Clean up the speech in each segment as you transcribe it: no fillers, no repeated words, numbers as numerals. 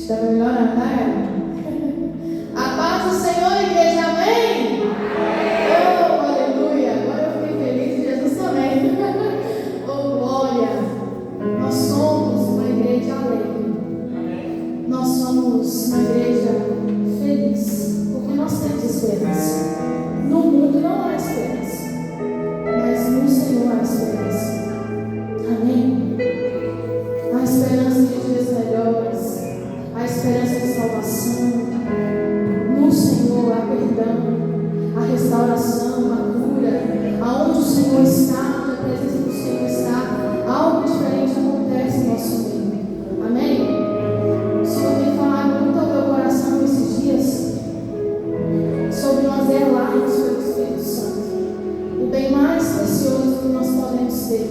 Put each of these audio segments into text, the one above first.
Está melhorando, né? A paz do Senhor, igreja, amém? Oh, aleluia! Agora eu fiquei feliz, Jesus também. Oh, glória! Nós somos uma igreja alegre. Nós somos uma igreja feliz, porque nós temos esperança. No mundo não há esperança, mas no Senhor há esperança. Amém? Há esperança de dias melhores, há esperança de salvação. No Senhor há perdão, há restauração, há cura. Aonde o Senhor está, onde a presença do Senhor está, algo diferente acontece no nosso meio. Amém? O Senhor tem falado muito ao meu coração esses dias sobre nós zelarmos pelo Espírito Santo. O bem mais precioso que nós podemos ter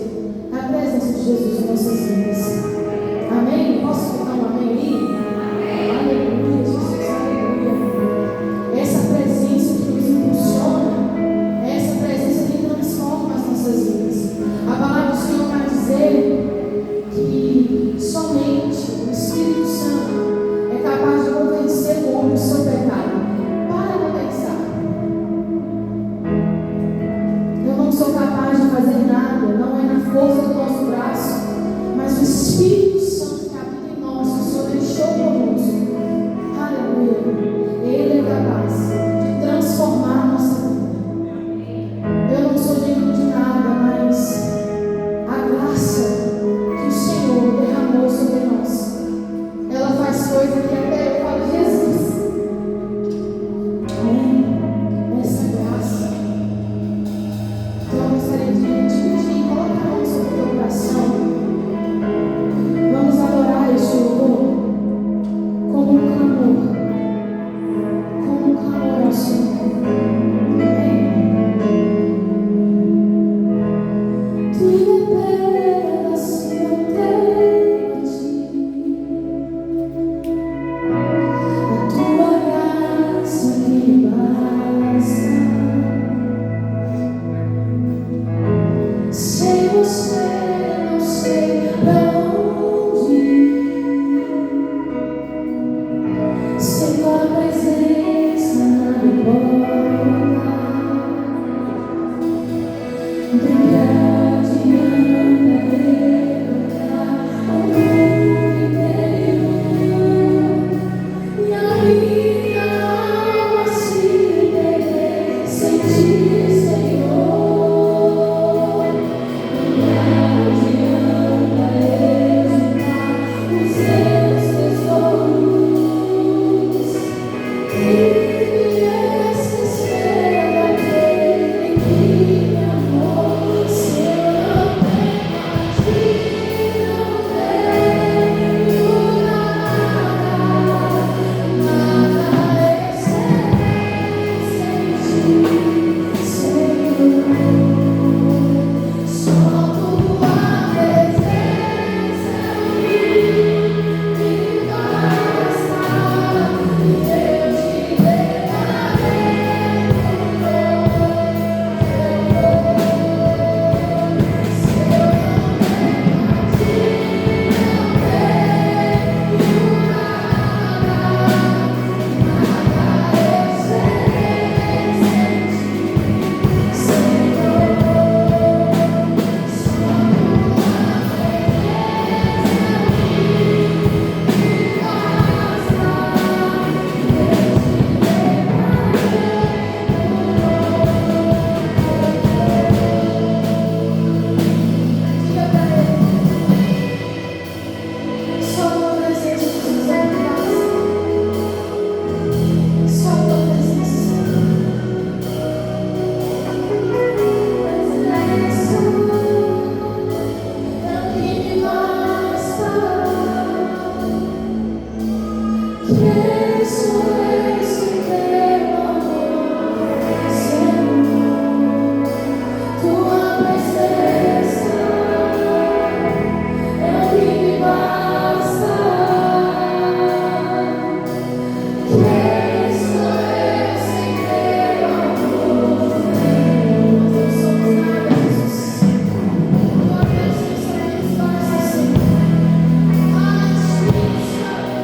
é a presença de Jesus em nossas vidas. Amém? Posso ficar um amém aí? Amém. Aleluia, Jesus, aleluia. Essa presença que nos impulsiona, essa presença que transforma as nossas vidas. A palavra do Senhor vai dizer que somente o Espírito Santo é capaz de convencer o homem do seu pecado. Para pra pensar. Eu não sou capaz de fazer nada, não é na força do nosso braço, mas o Espírito Santo que habita em nós, o Senhor deixou conosco. Aleluia. Ele é capaz de transformar a nossa vida. Eu não sou digno de nada, mas a graça que o Senhor derramou sobre nós, ela faz coisa que até eu falo, Jesus. Amém. Essa graça. Então eu gostaria de dividir, colocar a mão sobre o teu coração. Vamos adorar este louvor como um clamor ao Senhor. Amém? Tudo é pela se mantém a ti. A tua graça que me basta. Sem você não sei pra onde ir. Sem tua presença nada importa. Brilhar adianta levantar o mundo inteiro. E a minha alma se perder sem ti, Senhor. Brilhar adianta exultar os seus tesouros. E essa espera daquele que me amou. Se eu não tenho a ti, não tenho nada. Nada é sem ti, Senhor. Só tua presença me basta. Eu te levarei no colo. Se eu não tenho a ti, não tenho nada. Nada eu serei sem ti, Senhor. Só tua presença me basta. Diga pra ele, só tua presença, Jesus, é me basta. Só tua presença, presença é o que me basta. Quem sou eu sem teu amor, Senhor? Tua presença é o que me basta. Quem sou eu sem teu amor? Nós não somos nada, Jesus. Tua presença nos basta, Senhor. Ai, Espírito Santo.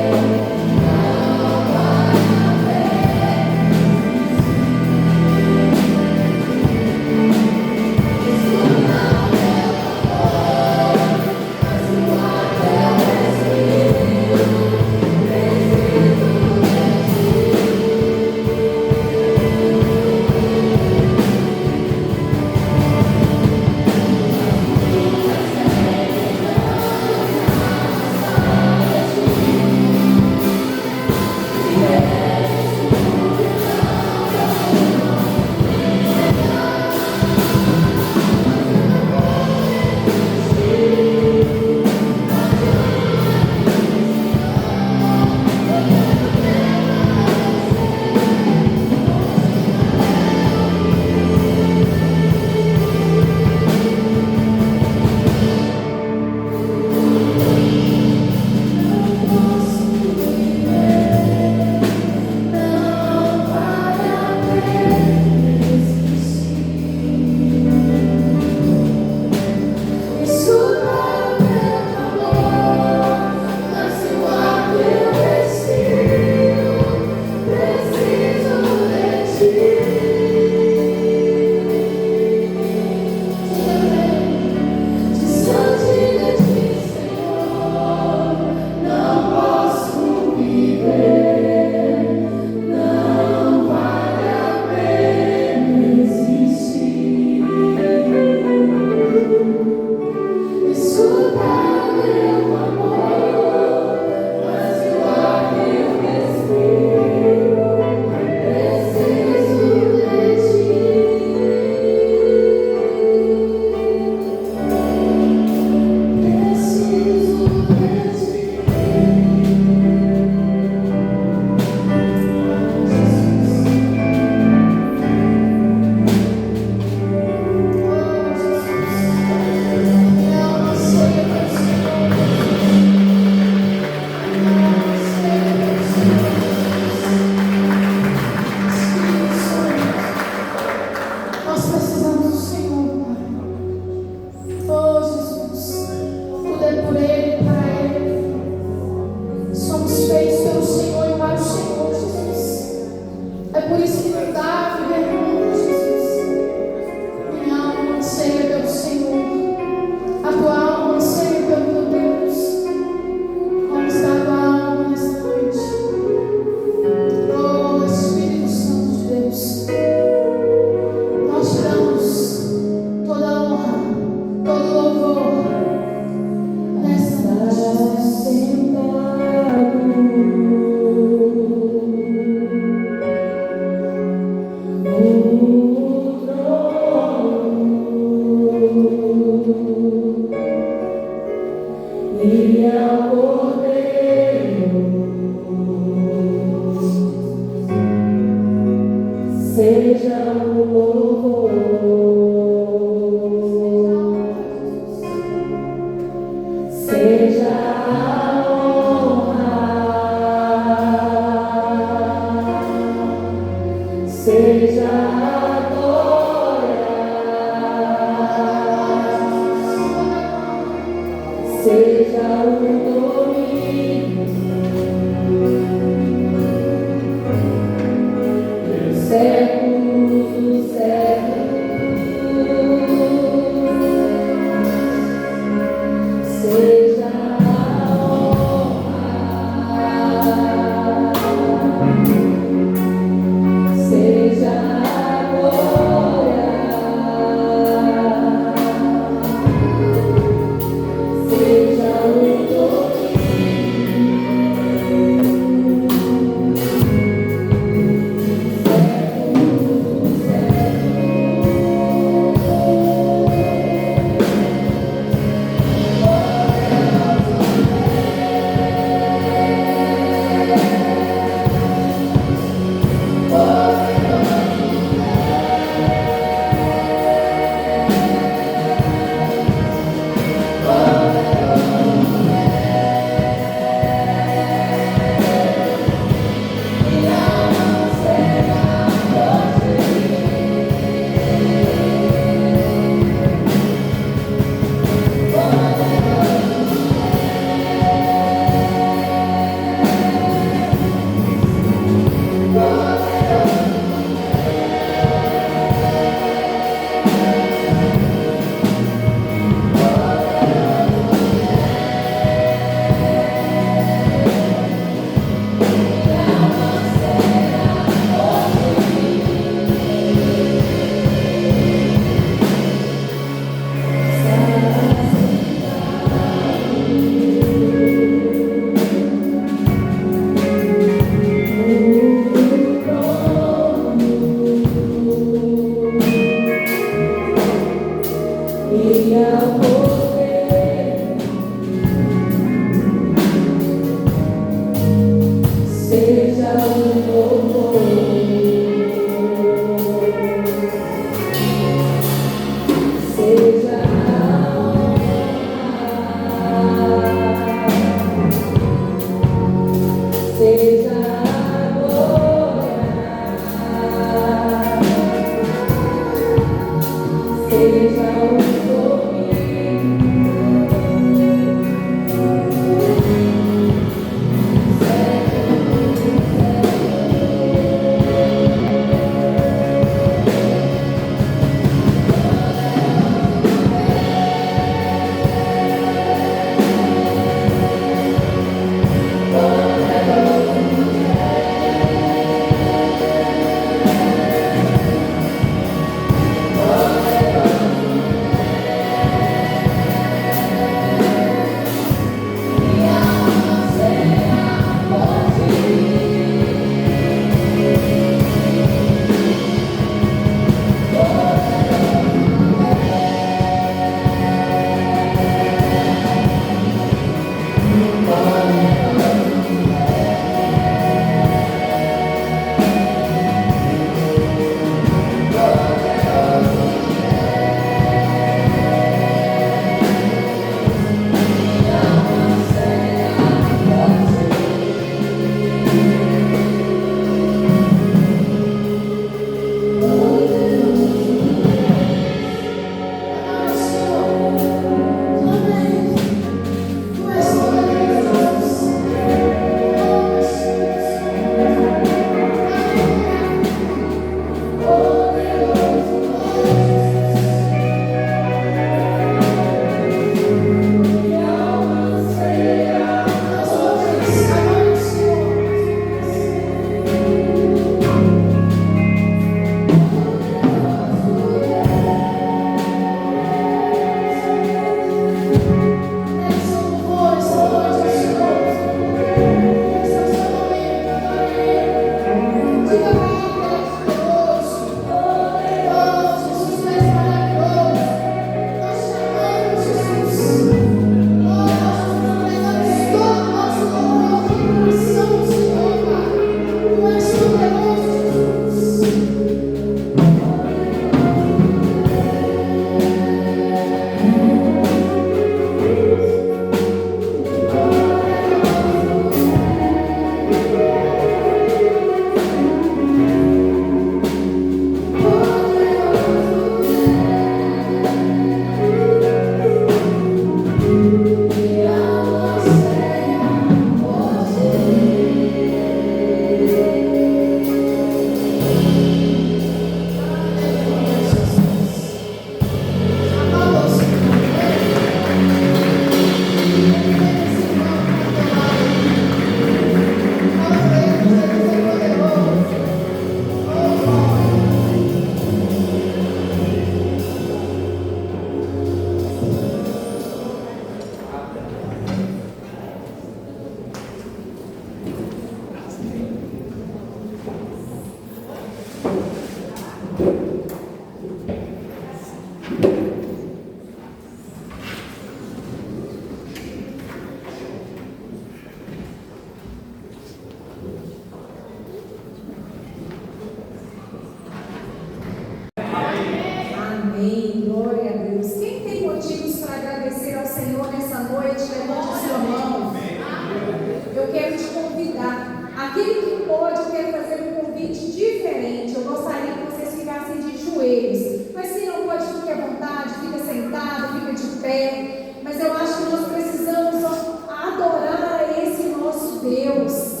eu quero te convidar. Aquele que pode, eu quero fazer um convite diferente. Eu gostaria que vocês ficassem de joelhos. Mas se não pode, fique à vontade, fica sentado, fica de pé. Mas eu acho que nós precisamos adorar a esse nosso Deus.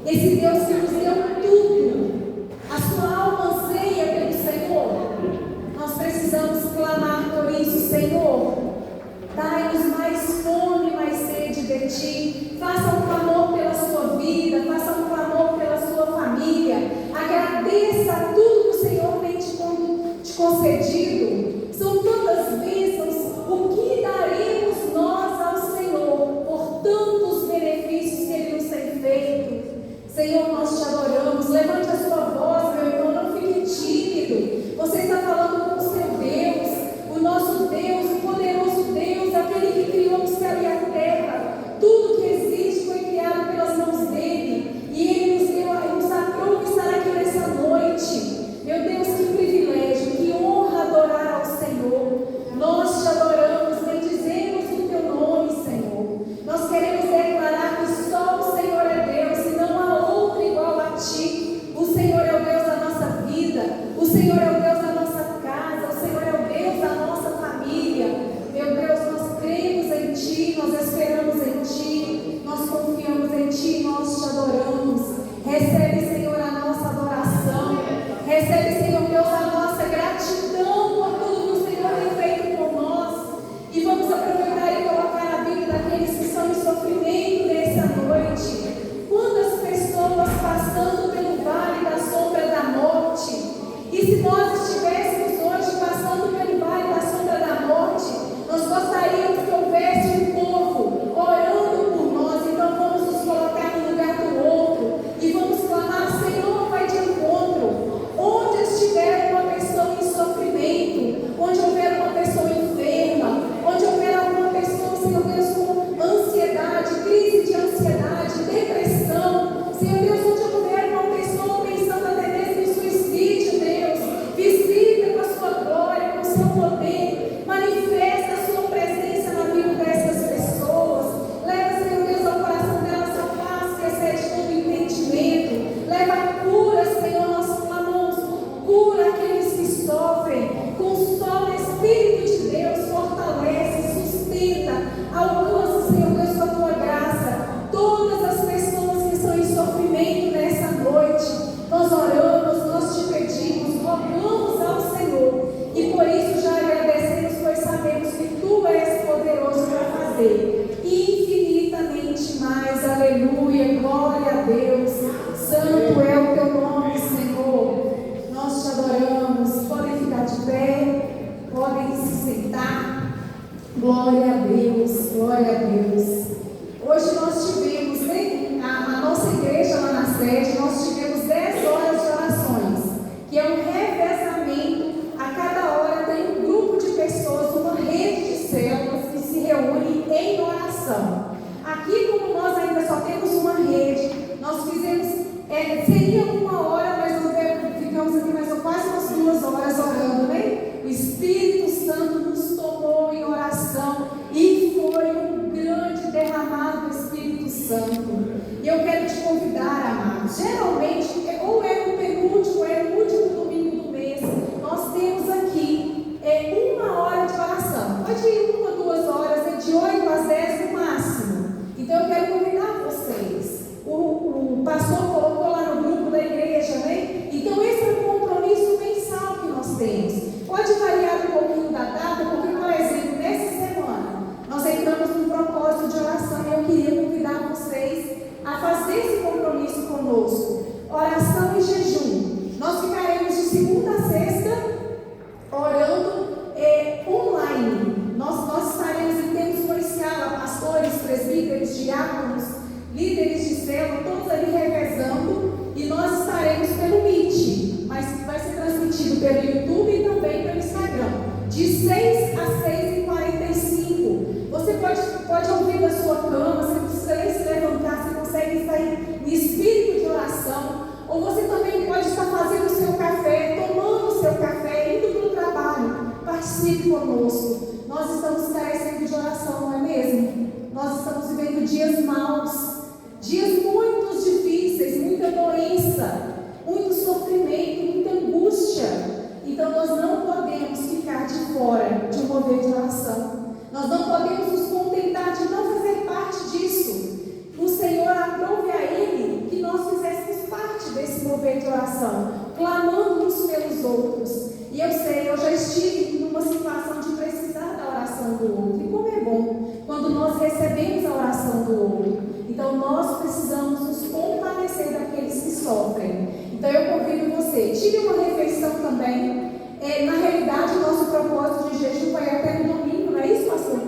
Esse Deus que nos deu tudo. A sua alma anseia pelo Senhor. Nós precisamos clamar por isso, Senhor. Dai-nos mais fome, mais sede de Ti. Faça um clamor pela sua vida, faça um clamor pela sua família. Agradeça tudo que o Senhor tem te concedido. São tantas bênçãos. O que daremos nós ao Senhor por tantos benefícios que Ele nos tem feito? Senhor, nós te adoramos. Levante a sua voz, meu irmão, não fique tímido. Você está falando com o seu Deus, o nosso Deus, o poderoso Deus, aquele que criou o céu e a terra. Tudo que existe foi criado pelas mãos dele. E ele nos deu, nos aprova estar aqui nessa noite. Meu Deus, que privilégio, que honra adorar ao Senhor. Nós te adoramos, bendizemos o teu nome, Senhor. Nós queremos declarar que só o Senhor é Deus, e não há outro igual a Ti. O Senhor é o Deus da nossa vida, o Senhor é o Deus da nossa casa, o Senhor é o Deus da nossa família. Meu Deus, nós cremos em Ti, nós esperamos em Ti, nós confiamos em Ti, nós te adoramos. Recebe, Senhor, a nossa adoração. Recebe, Senhor Deus, a nossa gratidão por tudo que o Senhor tem feito por nós. E vamos aproveitar e colocar a vida daqueles que estão em sofrimento nessa noite. Quantas pessoas passando pelo vale da sombra da morte. E se nós estivéssemos hoje passando pelo vale da sombra da morte, nós gostaríamos que houvesse um povo orando por nós. Então vamos nos colocar no lugar do outro e vamos clamar: Senhor, vai de encontro. Onde estiver uma pessoa em sofrimento, onde houver uma pessoa enferma, onde houver alguma pessoa, Senhor Deus, com ansiedade, crise de ansiedade, depressão, Senhor Deus, onde houver uma pessoa pensando até mesmo em suicídio, Deus, visita com a sua glória, com o seu poder, manifesta a sua presença na vida dessas pessoas. Leva, Senhor Deus, ao coração delas a paz que excede todo entendimento. Leva a cura, Senhor, nós clamamos, cura aqueles que sofrem. Consola o Espírito de Deus, fortalece, sustenta, alcança, Senhor Deus, com a tua graça todas as pessoas que estão em sofrimento nessa noite. Nós oramos, nós te pedimos, rogamos ao Senhor, e por isso já agradecemos, pois sabemos que Tu és poderoso para fazer infinitamente mais. Aleluia, glória a Deus. Santo é o Teu nome, Senhor. Nós te adoramos. Podem ficar de pé, podem se sentar. Glória a Deus, glória a Deus. Hoje nós tivemos, né, a nossa igreja lá na sede, nós tivemos 10 horas de orações, que é um revezamento. A cada hora tem um grupo de pessoas, uma rede de células que se reúne em oração. Aqui, como nós ainda só temos uma rede, nós fizemos, seria 1 hora, mas nós ficamos aqui mais ou quase umas 2 horas orando, né? O Espírito Santo nos tomou em oração e foi um grande derramado do Espírito Santo. E eu quero te convidar, amados. Geralmente, ou é no penúltimo, ou é no último domingo do mês, nós temos aqui 1 hora de oração. Pode ir 1 ou 2 horas, de 8 às 10 no máximo. Então eu quero convidar vocês. O pastor colocou lá no grupo da igreja, né? Então esse é um compromisso mensal que nós temos. Pode variar um pouquinho da data, porque, por exemplo, nessa semana, nós entramos num propósito de oração e eu queria convidar vocês a fazer esse compromisso conosco. Oração e jejum. Nós ficaremos de segunda a sexta orando online. Nós estaremos em tempos por escala, pastores, presbíteros, diáconos, líderes de célula, todos ali revezando, e nós estaremos pelo Meet, mas vai ser transmitido pelo YouTube e também pelo Instagram, de 6 às 6h45. Você pode ouvir da sua cama, você não precisa nem se levantar, você consegue estar em espírito de oração, ou você também pode estar fazendo o seu café, tomando o seu café, indo para o trabalho. Participe conosco. Nós estamos carecendo de oração, não é mesmo? Nós estamos vivendo dias maus, dias oração, clamando uns pelos outros. E eu sei, eu já estive numa situação de precisar da oração do outro. E como é bom quando nós recebemos a oração do outro. Então nós precisamos nos compadecer daqueles que sofrem. Então eu convido você, tire uma refeição também. Na realidade, o nosso propósito de jejum vai até no domingo, não é isso, pastor?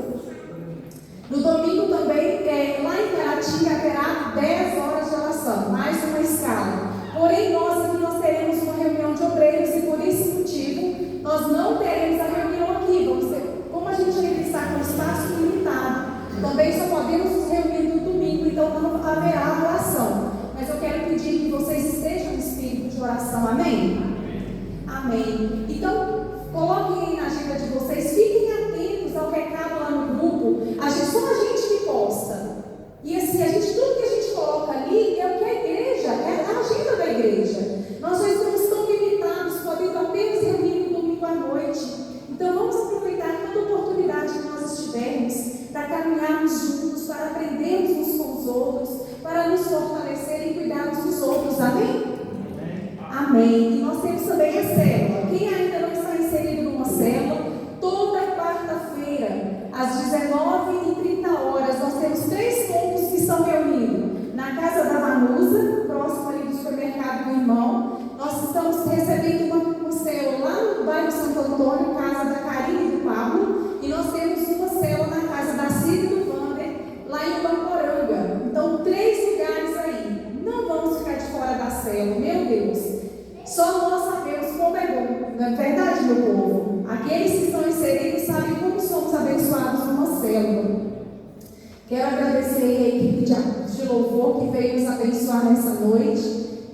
No domingo também, lá em Caratinga, haverá 10 horas de oração, mais uma escala. Porém, nós teremos uma reunião de obreiros e por esse motivo, nós não teremos a reunião aqui. Como a gente ainda está com espaço limitado, também só podemos nos reunir no domingo, então não haverá oração. Mas eu quero pedir que vocês estejam no espírito de oração, amém? Amém. Então, coloquem aí na agenda de vocês, fiquem atentos ao recado lá no grupo. Só a gente que posta. E assim, tudo que a gente coloca ali é o que a igreja, é a agenda da igreja. Nós já estamos tão limitados, podendo apenas reunir no domingo à noite. Então, vamos aproveitar toda oportunidade que nós estivermos para caminharmos juntos, para aprendermos uns com os outros, para nos fortalecer e cuidarmos dos outros. Amém? Amém. E nós temos também a célula. Quem ainda não está inserido numa célula, toda quarta-feira, às 19h30, nós temos 3 pontos que são reunidos. Na casa da Vanusa, próximo ali do supermercado do irmão, nós estamos recebendo uma célula lá no bairro Santo Antônio, casa da Karine e do Pablo, e nós temos uma célula na casa da Cida e do Wander, lá em Bamporanga. Então, 3 lugares aí. Não vamos ficar de fora da célula, meu Deus. Só nós sabemos como é bom, não é verdade, meu povo? Aqueles que estão inseridos sabem como somos abençoados numa célula. Quero agradecer a equipe de louvor que veio nos abençoar nessa noite.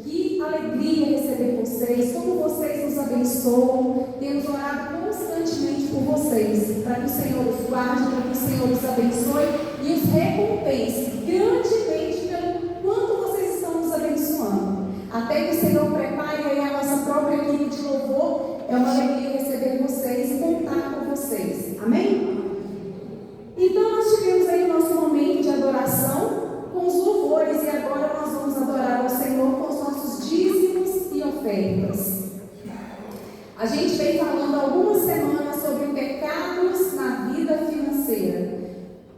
Que alegria receber vocês, como vocês nos abençoam. Temos orado constantemente por vocês, para que o Senhor os guarde, para que o Senhor os abençoe e os recompense grandemente pelo quanto vocês estão nos abençoando. Até que o Senhor prepare aí a nossa própria equipe de louvor, é uma alegria receber vocês e contar com vocês. Amém? Então nós tivemos aí o nosso momento de adoração com os louvores e agora nós vamos adorar ao Senhor com os nossos dízimos e ofertas. A gente vem falando há algumas semanas sobre pecados na vida financeira.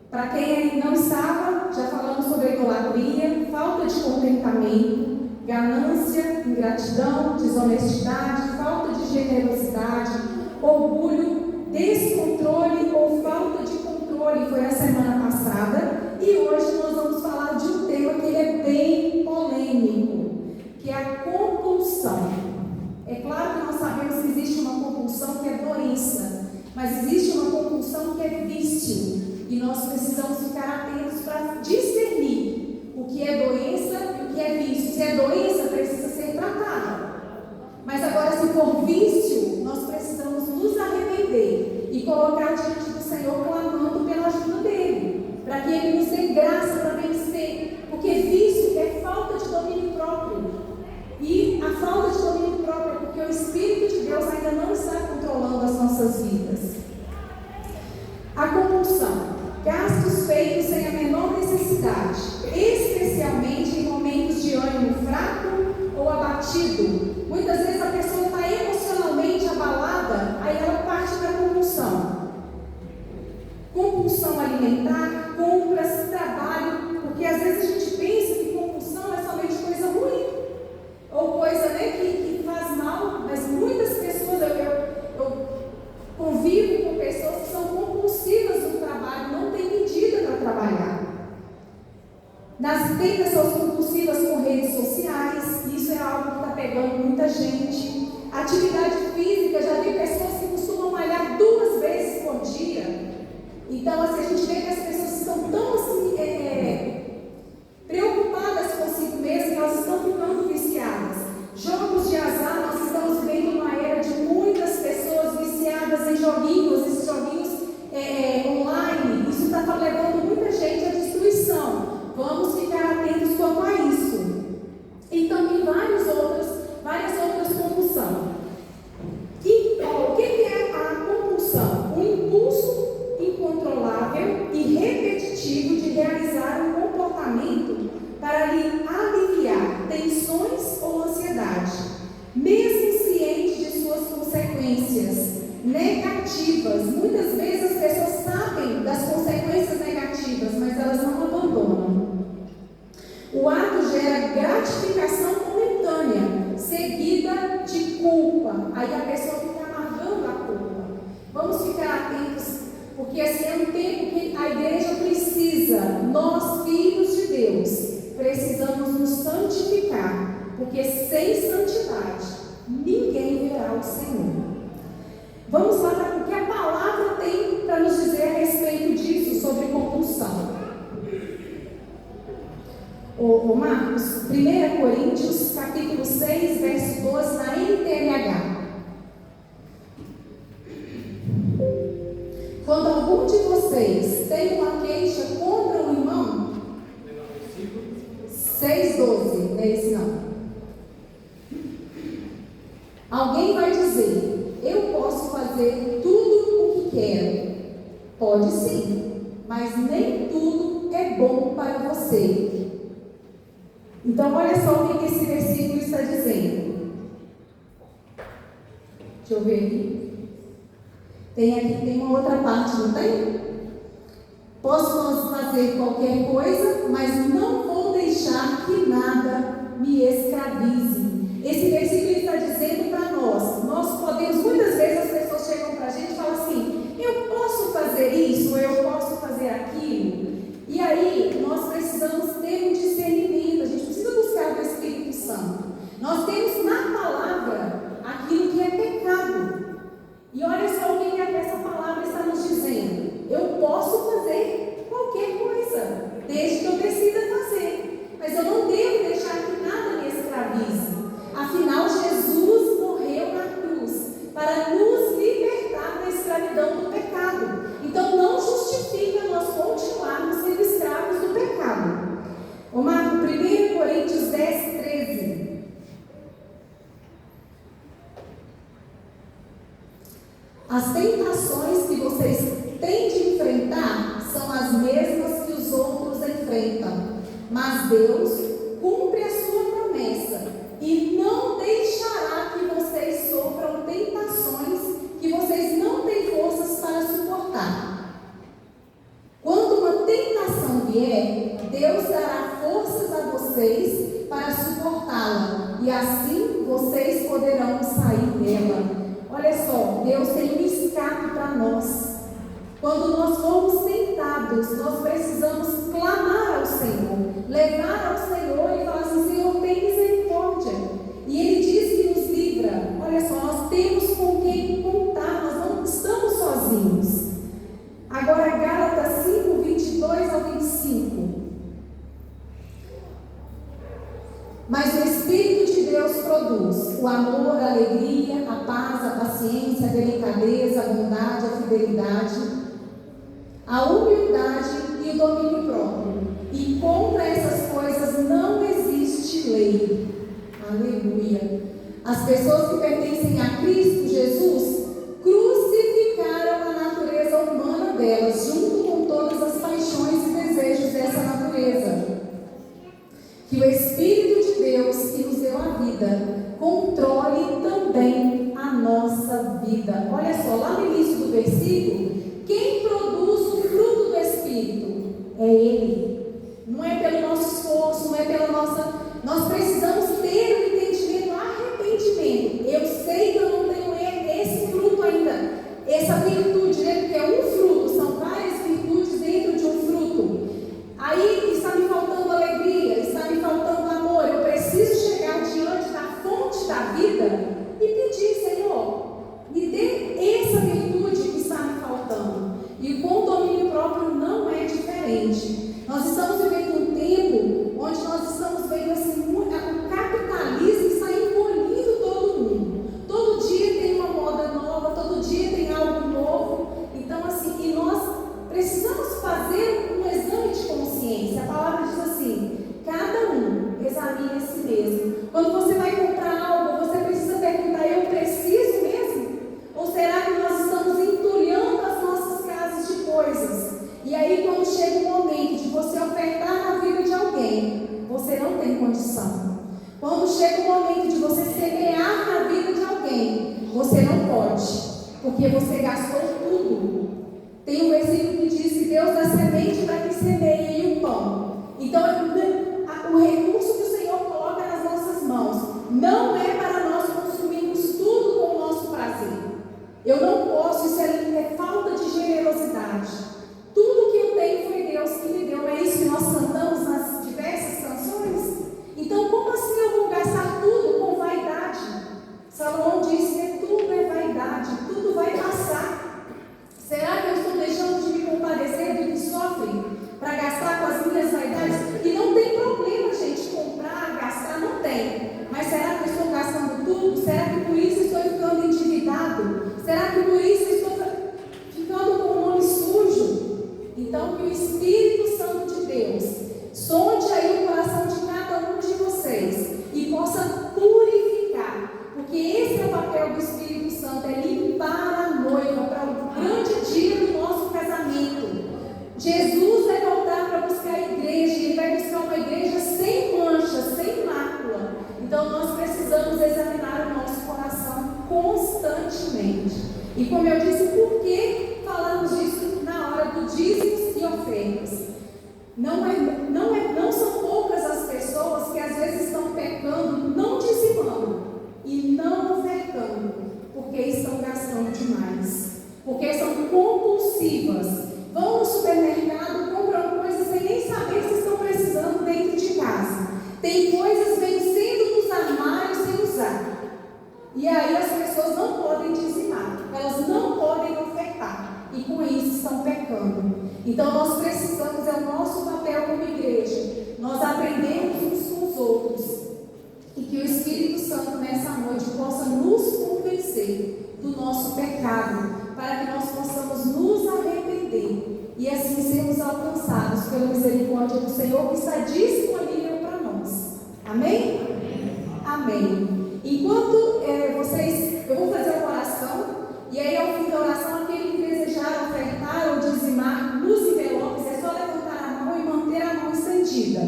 Para quem ainda não estava, já falamos sobre a idolatria, falta de contentamento, ganância, ingratidão, desonestidade, falta de generosidade, orgulho, descontrole ou falta de controle. Foi a semana passada e hoje nós vamos falar de um tema que é bem polêmico, que é a compulsão. É claro que nós sabemos que existe uma compulsão que é doença, mas existe uma compulsão que é vício e nós precisamos ficar atentos para discernir o que é doença e o que é vício. Se é doença, precisa ser tratada. Mas agora, se for vício, nós precisamos nos arrepender e colocar diante do Senhor, clamando pela ajuda dele, para que ele nos dê graça para vencer. Porque vício é falta de domínio próprio. E a falta de domínio próprio é porque o Espírito de Deus ainda não está controlando as nossas vidas. A compulsão. Gastos feitos sem a menor necessidade, especialmente em momentos de ânimo fraco ou abatido. Muitas vezes a pessoa está emocionalmente abalada, aí ela parte para a compulsão. Compulsão alimentar, compras, trabalho, porque às vezes a gente pensa que compulsão é somente coisa ruim, ou coisa que faz mal, mas muitas pessoas, eu convivo com pessoas que são compulsivas no trabalho, não têm medida para trabalhar. Tem pessoas compulsivas com redes sociais, isso é algo que está pegando muita gente. Atividade física, já vi pessoas que costumam malhar 2 vezes por dia. Então, assim, a gente vê que as pessoas estão tão assim, preocupadas consigo mesmas que elas estão ficando viciadas. Jogos de azar, nós estamos vivendo uma era de muitas pessoas viciadas em joguinhos, esses joguinhos online. Isso está levando muita gente à destruição. Vamos ficar atentos quanto a isso. E também várias outras compulsões. O que é a compulsão? Um impulso incontrolável e negativas. Muitas vezes as pessoas sabem das consequências negativas, mas elas não abandonam. O ato gera gratificação momentânea, seguida de culpa. Aí a pessoa fica amargando a culpa. Vamos ficar atentos, porque esse é um tempo que a igreja precisa, nós, filhos de Deus, precisamos nos santificar, porque sem santidade ninguém verá o Senhor. Vamos lá para o que a palavra tem para nos dizer a respeito disso, sobre compulsão. O Marcos, 1 Coríntios, capítulo 6, verso 12, na NTLH. Quando algum de vocês tem uma queixa contra um irmão, 6,12, não é esse não. Alguém vai dizer: eu posso fazer tudo o que quero. Pode sim, mas nem tudo é bom para você. Então, olha só o que esse versículo está dizendo. Deixa eu ver aqui. Tem uma outra parte, não tem? Posso fazer qualquer coisa, mas não vou deixar que nada me escravize. Esse versículo está dizendo para nós. Nós podemos, muitas vezes as pessoas chegam para a gente e falam assim: eu posso fazer isso, eu posso fazer aquilo. E aí, nós precisamos ter um discernimento, a gente precisa buscar o Espírito Santo. Nós temos na palavra aquilo que é pecado. E olha só o que essa palavra está nos dizendo: eu posso fazer qualquer coisa, desde que eu decida fazer, mas eu não devo deixar que nada me escravize. Afinal, Jesus morreu na cruz para nos libertar da escravidão do pecado. Então, não justifica nós continuarmos sendo escravos do pecado. Ô Marco, 1 Coríntios 10, 13. As tentações que vocês têm de enfrentar são as mesmas que os outros enfrentam, mas Deus cumpre a sua promessa e não deixará que vocês sofram tentações que vocês não têm forças para suportar. Quando uma tentação vier, Deus dará forças a vocês para suportá-la, e assim vocês poderão sair dela. Olha só, Deus tem um escape para nós. Quando nós formos tentados, nós precisamos clamar ao Senhor, levar ao Senhor e falar assim: Senhor, tem misericórdia. E Ele diz que nos livra. Olha só, nós temos com quem contar, nós não estamos sozinhos. Agora, Gálatas 5, 22 ao 25. Mas o Espírito de Deus produz o amor, a alegria, a paz, a paciência, a delicadeza, a bondade, a fidelidade, a humildade e o domínio próprio. E contra essas coisas não existe lei. Aleluia. As pessoas que pertencem a Cristo Jesus crucificaram a natureza humana delas, junto com todas as paixões e desejos dessa natureza. Que o Espírito de Deus, que nos deu a vida, controle também a nossa vida. Olha só, lá no início do versículo, quem produz o fruto do Espírito? É Ele. Não é pelo nosso esforço, não é pela nossa... Nós precisamos ter um entendimento, arrependimento. Eu sei que eu não tenho esse fruto ainda, essa virtude, né? Porque é um fruto, são várias virtudes dentro de um fruto. Aí está me faltando alegria, está me faltando amor. Eu preciso chegar diante da fonte da vida e pedir: Senhor, me dê essa virtude que está me faltando. E com o domínio próprio não é diferente. Nós estamos vivendo um tempo onde nós estamos vendo assim, o capitalismo está engolindo todo mundo. Todo dia tem uma moda nova, todo dia tem algo novo. Então assim, e nós precisamos fazer um exame de consciência. A palavra diz assim: cada um examine a si mesmo. Quando você vai comprar algo, você precisa perguntar: eu preciso mesmo? Ou será que nós estamos entulhando as nossas casas de coisas? E aí, quando chega o momento de você ofertar na vida de alguém, você não tem condição. Quando chega o momento de você semear na vida de alguém, você não pode. porque você gastou tudo. Tem um versículo que diz que Deus dá semente para que semeie e o pão. Então, o recurso que o Senhor coloca nas nossas mãos não é para nós consumirmos tudo com o nosso prazer. Eu não posso, isso é falta de generosidade. Tudo que eu tenho foi Deus que me deu. É isso que nós cantamos nas diversas canções. Então, como assim eu vou gastar tudo com vaidade? Salomão disse que tudo é vaidade, tudo vai passar. Será que eu estou deixando de me compadecer do que sofre para gastar com as minhas vaidades? E não tem problema, gente, comprar, gastar, não tem. Mas será que eu estou gastando tudo? Será que por isso estou ficando endividado? Será que por isso estou ficando com o nome sujo? Então, que o Espírito Santo de Deus sonde aí o coração de cada um de vocês e possa purificar, porque esse é o papel do Espírito Santo, é limpar a noiva para o grande dia do nosso casamento. Jesus vai voltar para buscar a igreja, ele vai buscar uma igreja sem mancha, sem mácula. Então nós precisamos examinar o nosso coração constantemente. E como eu disse, por que falamos disso na hora do dízimos e ofertas? Não são poucas as pessoas que às vezes estão pecando, não dizimando e não ofertando, porque estão gastando demais, porque são compulsivas. Vão no supermercado, compram coisas sem nem saber se estão precisando dentro de casa. Tem coisas vencendo nos armários sem usar. E aí as pessoas não podem dizimar, elas não podem ofertar. E com isso estão pecando. Então nós precisamos, é o nosso papel como igreja, nós aprendemos uns com os outros. E que o Espírito Santo nessa noite possa nos convencer do nosso pecado, para que nós possamos nos arrepender e assim sermos alcançados pela misericórdia do Senhor que está disponível para nós. Amém? Amém. Enquanto eu vou fazer uma oração, e aí ao fim da oração, aquele que desejar ofertar ou dizimar nos envelopes, é só levantar a mão e manter a mão estendida.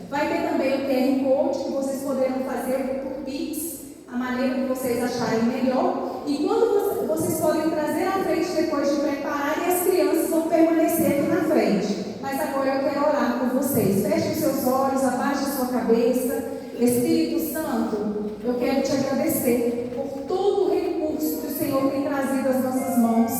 Vai ter também o QR Code que vocês poderão fazer por Pix, a maneira que vocês acharem melhor. E quando vocês podem trazer à frente depois de preparar, e as crianças vão permanecer aqui na frente. Mas agora eu quero orar por vocês. Feche os seus olhos, abaixe a sua cabeça. Espírito Santo, eu quero te agradecer por todo o recurso que o Senhor tem trazido às nossas mãos.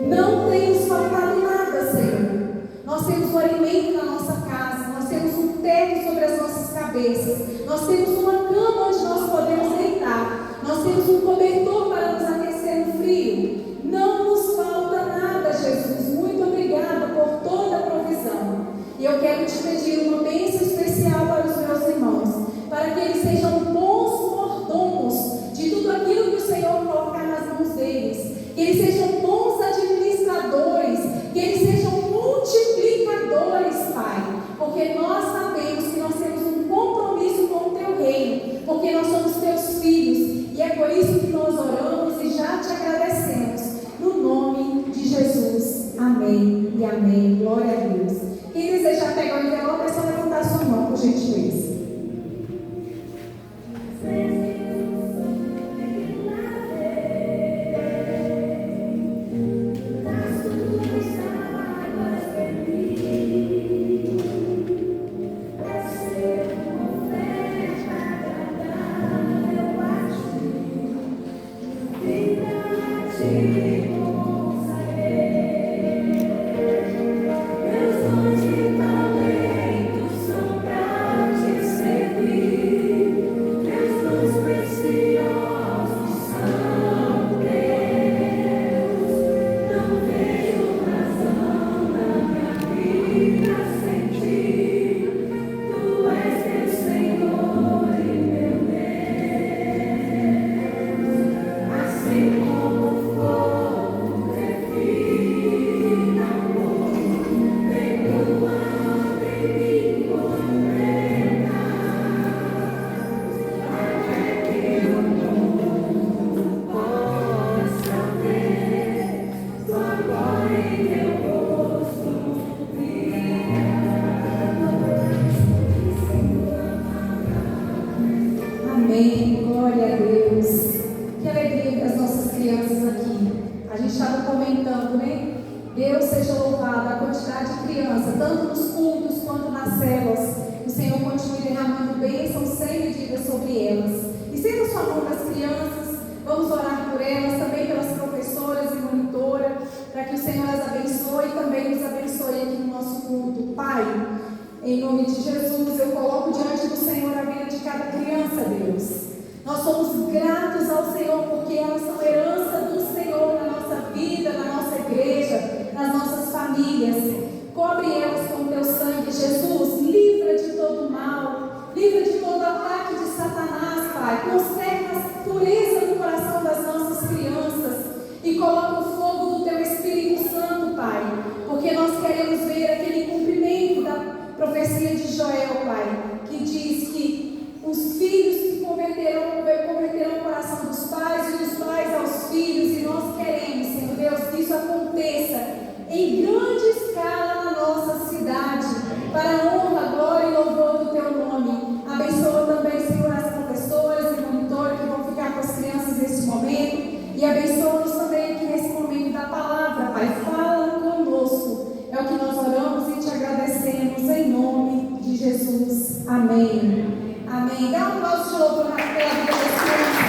Não tem nos faltado nada, Senhor. Nós temos o alimento na nossa casa, nós temos um teto sobre as nossas cabeças, nós temos uma cama onde nós podemos deitar, nós temos um cobertor para nos aquecer no frio. Não nos falta nada, Jesus. Muito obrigada por toda a provisão. E eu quero te pedir uma bênção especial para os meus irmãos, para que eles sejam bons mordomos de tudo aquilo que o Senhor colocar nas mãos deles, que eles sejam bons administradores, que eles sejam multiplicadores, Pai, porque nós sabemos que nós temos um compromisso com o Teu reino, porque nós somos Teus filhos, e é por isso que nós oramos e já te agradecemos, no nome de Jesus. Amém e amém. Glória a Deus. Quem desejar pegar o envelope é só levantar sua mão, por gentileza. Amém, glória a Deus. Que alegria que as nossas crianças aqui gente estava comentando, né? Deus seja louvado, a quantidade de crianças, tanto nos cultos quanto nas células. O Senhor continue derramando bênçãos sem medida sobre elas. E sendo a sua mão das crianças, vamos orar por elas, também pelas professoras e monitoras, para que o Senhor as abençoe e também nos abençoe aqui no nosso culto. Pai, em nome de Jesus, eu coloco diante do Senhor a vida de cada criança, Deus. Nós somos gratos ao Senhor porque elas são herança do Senhor na nossa vida, na nossa igreja, nas nossas famílias. Cobre elas com o teu sangue, Jesus. Livra de todo mal, livra de todo ataque de Satanás, Pai. Conserva a pureza no coração das nossas crianças e coloca o fogo do teu Espírito Santo, Pai, porque nós queremos ver aquele cumprimento da profecia de Joel, Pai, que diz que os filhos se converterão o coração dos pais e os pais aos filhos, e nós queremos, Senhor Deus, que isso aconteça em grande escala na nossa cidade, para a honra, glória e louvor do teu nome. Abençoa também, Senhor, as professoras e monitores que vão ficar com as crianças nesse momento, e abençoa-nos também aqui nesse momento da palavra, Pai. Fala conosco, é o que nós oramos e te agradecemos em nome de Jesus. Amém. Amém. Dá um aplauso de louvor pela vida das crianças.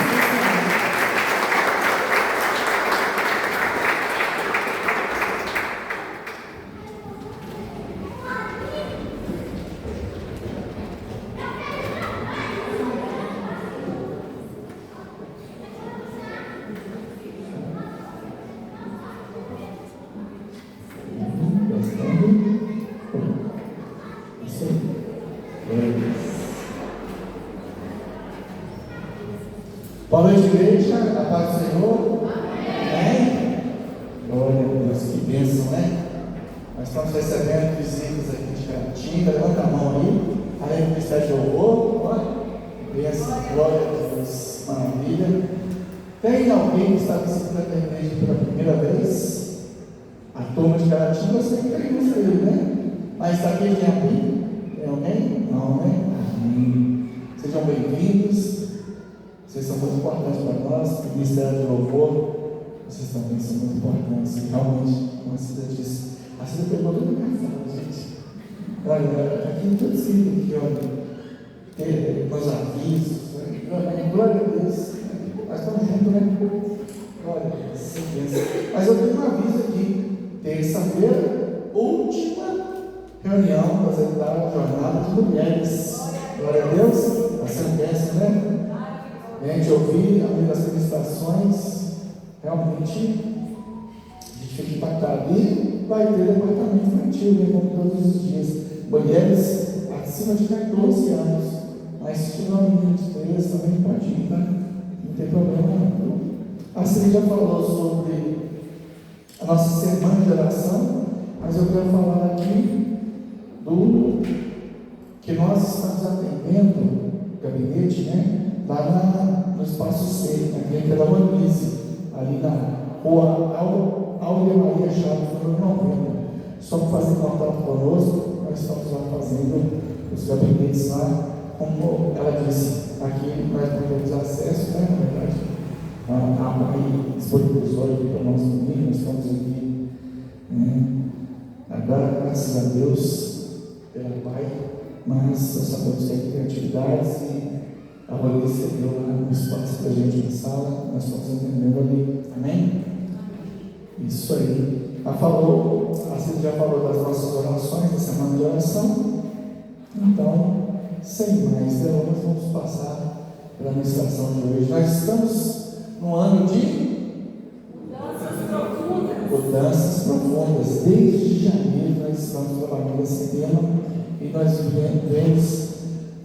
Boa noite, igreja, a paz do Senhor. Amém. Glória a Deus, que bênção, né? Nós estamos recebendo visitas aqui de Caratinga. Levanta a mão aí, além do ministério de louvor. Olha, bênção, glória a Deus, maravilha. Tem alguém que está visitando a igreja pela primeira vez? A turma de Caratinga, eu sei que tem isso aí, né? Mas está aqui de aqui? Tem alguém? Não, né? Amém. Sejam bem-vindos. Vocês são muito importantes para nós, o Ministério do Louvor, vocês também são muito importantes, e realmente, como a Cida disse, a Cida pegou tudo na sala, gente. Olha, aqui tudo escrito aqui, olha, nos avisos, glória a Deus, nós estamos juntos, né? Glória a Deus, mas eu tenho um aviso aqui, terça-feira, última reunião das etapas Jornada de Mulheres, glória a Deus, vai ser um bênção, né? A gente ouvir a meio das ministrações, realmente a gente fica impactado. E vai ter departamento infantil, né, como todos os dias. Mulheres acima de 14 anos, mas se tiver um menino de 13 também pode ir, tá? Não tem problema não. A Cida já falou sobre a nossa semana de oração, mas eu quero falar aqui do que nós estamos atendendo, o gabinete, né? Lá no Espaço C, na clínica da Manise, ali na rua Áurea Maria Chaves, número 90. Só para fazer contato conosco, nós estamos lá fazendo os gabinetes lá, como ela disse, aqui nós não temos acesso, né, na verdade, a mãe disponibilizou aqui para nós também, nós estamos aqui, agora, graças a Deus, pelo Pai, mas nós sabemos que tem atividades e a Valência deu lá um espaço para a gente na sala, nós estamos entendendo ali, amém? Isso aí. A Cida já falou das nossas orações, da semana de oração, então, sem mais delongas, vamos passar para a ministração de hoje. Nós estamos no ano de mudanças profundas. Desde janeiro nós estamos trabalhando esse tema e nós vemos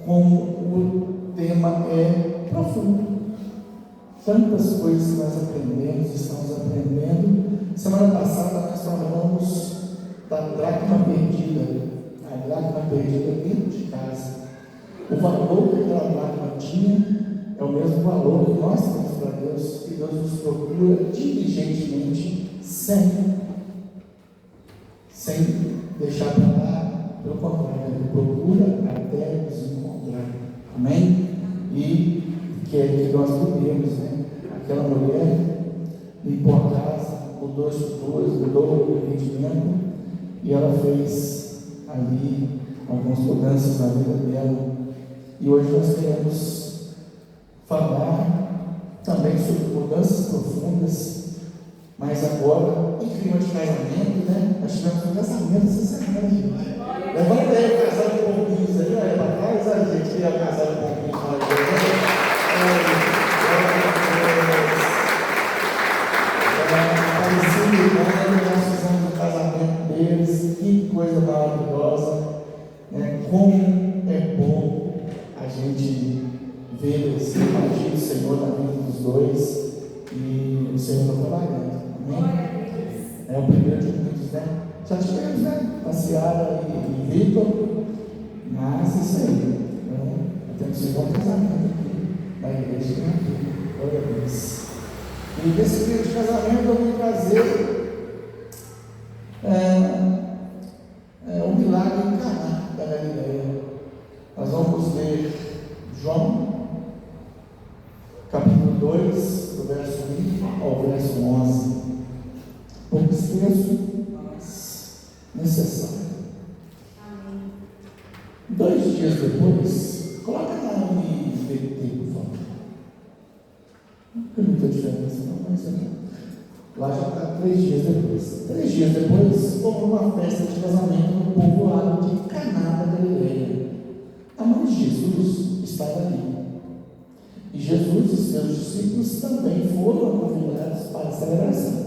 como o tema é profundo. Tantas coisas que nós aprendemos, estamos aprendendo. Semana passada nós falamos da dracma perdida, a dracma perdida dentro de casa. O valor que aquela dracma tinha é o mesmo valor que nós temos para Deus, que Deus nos procura diligentemente, sem deixar para lá, pelo contrário, Ele procura até nos encontrar. Amém? E que é que nós podemos, né? Aquela mulher limpou a casa, mudou as estruturas, mudou o entendimento, e ela fez ali algumas mudanças na vida dela. E hoje nós queremos falar também sobre mudanças profundas, mas agora em clima de casamento, né? Nós tivemos um casamento essa semana, gente. Levanta aí o casal de pombinhos aí, olha para trás, a gente que é o casal de pombinhos. Nós fizemos o casamento deles, que coisa maravilhosa, né? Como é bom a gente ver esse agir do Senhor na vida dos dois, e o Senhor está trabalhando, amém? É o primeiro de muitos, né? Já tivemos, né? Passeada e Vitor, mas isso aí, né? Temos que ir um casamento aqui na igreja, né? Glória a Deus. E desse período de casamento eu vou trazer o milagre em Caná da Galileia. Nós vamos ler João, capítulo 2, do verso 1 ao verso 11. Pouco extenso, mas necessário. Amém. 2 dias depois, coloca na NVT, por favor. Não tem muita diferença, não, mas lá já está 3 dias depois. 3 dias depois, houve uma festa de casamento no povoado de Caná da Galileia. A mãe de Jesus estava ali. E Jesus e seus discípulos também foram convidados para a celebração.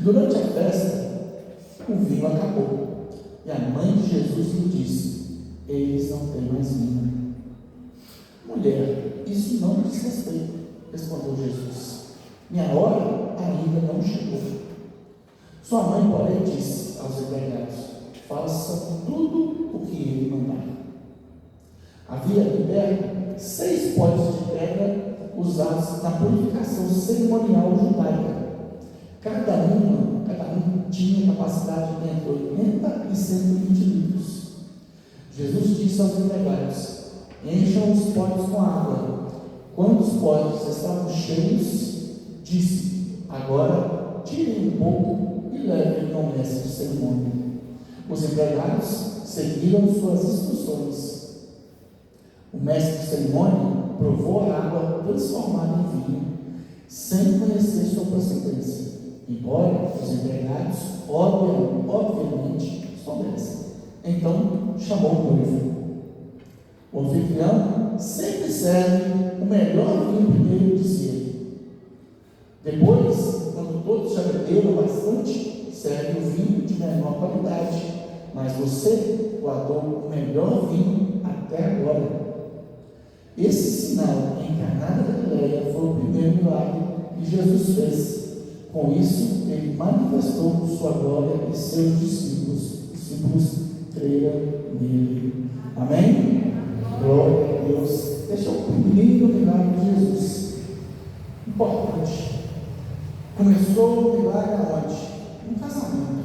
Durante a festa, o vinho acabou. E a mãe de Jesus lhe disse: eles não têm mais vinho. Mulher, isso não me diz respeito, respondeu Jesus. Minha hora ainda não chegou. Sua mãe, porém, disse aos empregados: façam tudo o que ele mandar. Havia ali perto 6 potes de pedra usados na purificação cerimonial judaica. Cada um tinha capacidade entre 80 e 120 litros. Jesus disse aos empregados: encham os potes com água. Quando os potes estavam cheios, disse: agora tirem um pouco e levem ao mestre de cerimônia. Os empregados seguiram suas instruções. O mestre de cerimônia provou a água transformada em vinho, sem conhecer sua procedência, embora os empregados obviamente soubessem. Então chamou o noivo. O anfitrião sempre serve o melhor vinho primeiro, disse ele. Depois, quando todos já beberam bastante, serve o vinho de menor qualidade, mas você guardou o melhor vinho até agora. Esse sinal em Caná da Galileia foi o primeiro milagre que Jesus fez. Com isso, ele manifestou sua glória e seus discípulos creram nele. Amém? Glória a Deus. Esse é o primeiro milagre de Jesus. Importante. Começou o milagre aonde? Um casamento.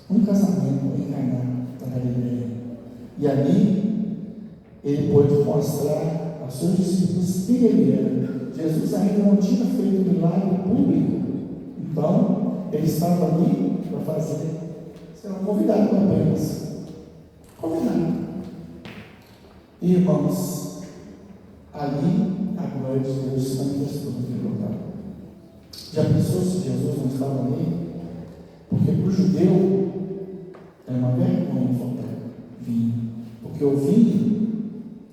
Um casamento em Caná da Galileia. E ali, ele pôde mostrar aos seus discípulos quem ele era. Jesus ainda não tinha feito milagre público. Então, ele estava ali para fazer. Você era um convidado apenas. Convidado. E, irmãos, ali a glória de Deus se manifestou naquele local. Já pensou se Jesus não estava ali? Porque para o judeu é uma vergonha faltar vinho. Porque o vinho,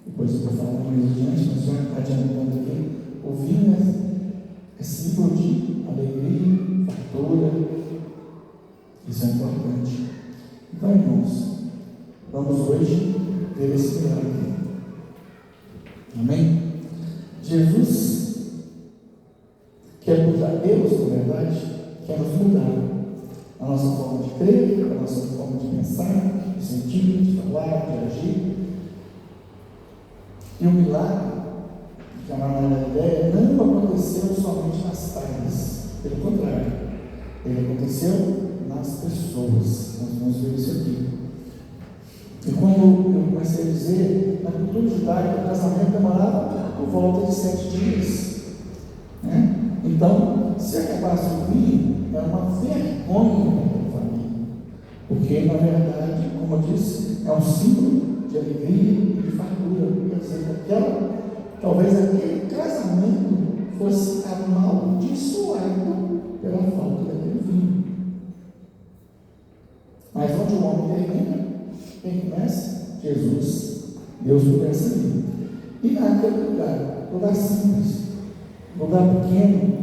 depois eu vou falar mais adiante, mas só adiantando aqui, o vinho é símbolo de alegria, fartura. Isso é importante. Então, irmãos, vamos hoje ver esse milagre. Amém? Jesus quer mudar Deus, na verdade, quer nos mudar a nossa forma de crer, a nossa forma de pensar, de sentir, de falar, de agir. E o milagre de Caná da Galileia não aconteceu somente nas taças, pelo contrário, ele aconteceu nas pessoas. Nós vamos ver isso aqui. E como eu comecei a dizer, na cultura judaica o casamento demorava por volta de 7 dias. Então, se acabasse o vinho, era uma vergonha para a família. Porque, na verdade, como eu disse, é um símbolo de alegria e de fartura. Quer dizer, talvez aquele casamento fosse amaldiçoado pela falta daquele vinho. Mas onde o homem termina, quem começa? Jesus. Deus começa ali. E naquele lugar simples, lugar pequeno,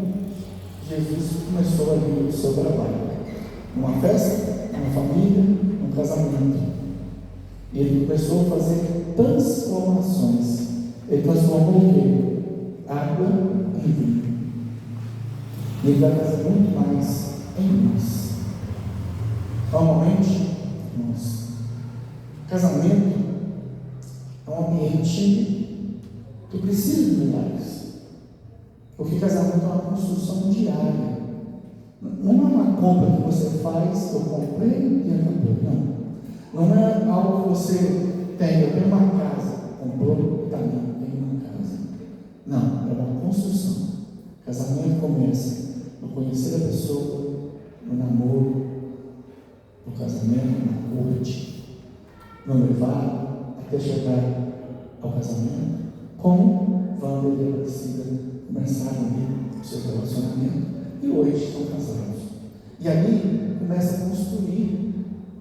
Jesus começou ali o seu trabalho. Numa festa, numa família, num casamento. E ele começou a fazer transformações. Ele transformou o quê? Água em vinho. E ele vai fazer muito mais em nós. Normalmente, irmãos, casamento é um ambiente que precisa de milagres. Porque casamento é uma construção diária. Não é uma compra que você faz, eu comprei e acabou. Não é algo que você tem, eu tenho uma casa, comprou e está ali, tem uma casa. Não, é uma construção. Casamento começa no conhecer a pessoa, no namoro, no casamento, na corte, no noivado, até chegar ao casamento. Como Wanda e Aparecida começaram ali o seu relacionamento e hoje estão casados. E ali começa a construir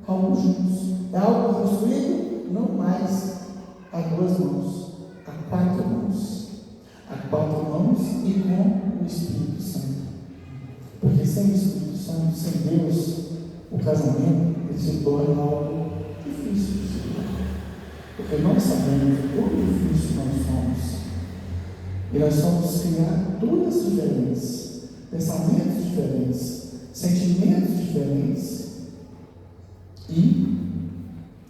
algo juntos. É algo construído não mais a duas mãos, a quatro mãos. A quatro mãos e com o Espírito Santo. Porque sem o Espírito Santo, sem Deus, o casamento ele se torna algo difícil de se tornar. Porque nós sabemos o quão difícil nós somos. E nós somos criaturas diferentes, pensamentos diferentes, sentimentos diferentes. E,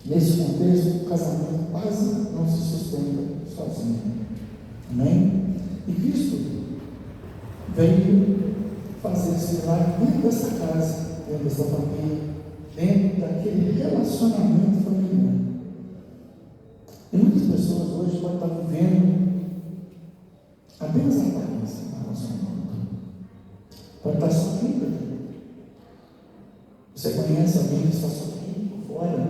nesse contexto, o casamento quase não se sustenta sozinho. Amém? E Cristo veio fazer esse milagre dentro dessa casa, dentro dessa família, dentro daquele relacionamento familiar. E muitas pessoas hoje podem estar vivendo apenas a aparência do relacionamento. Pode estar sofrendo aqui. Você conhece alguém que está sofrendo por fora,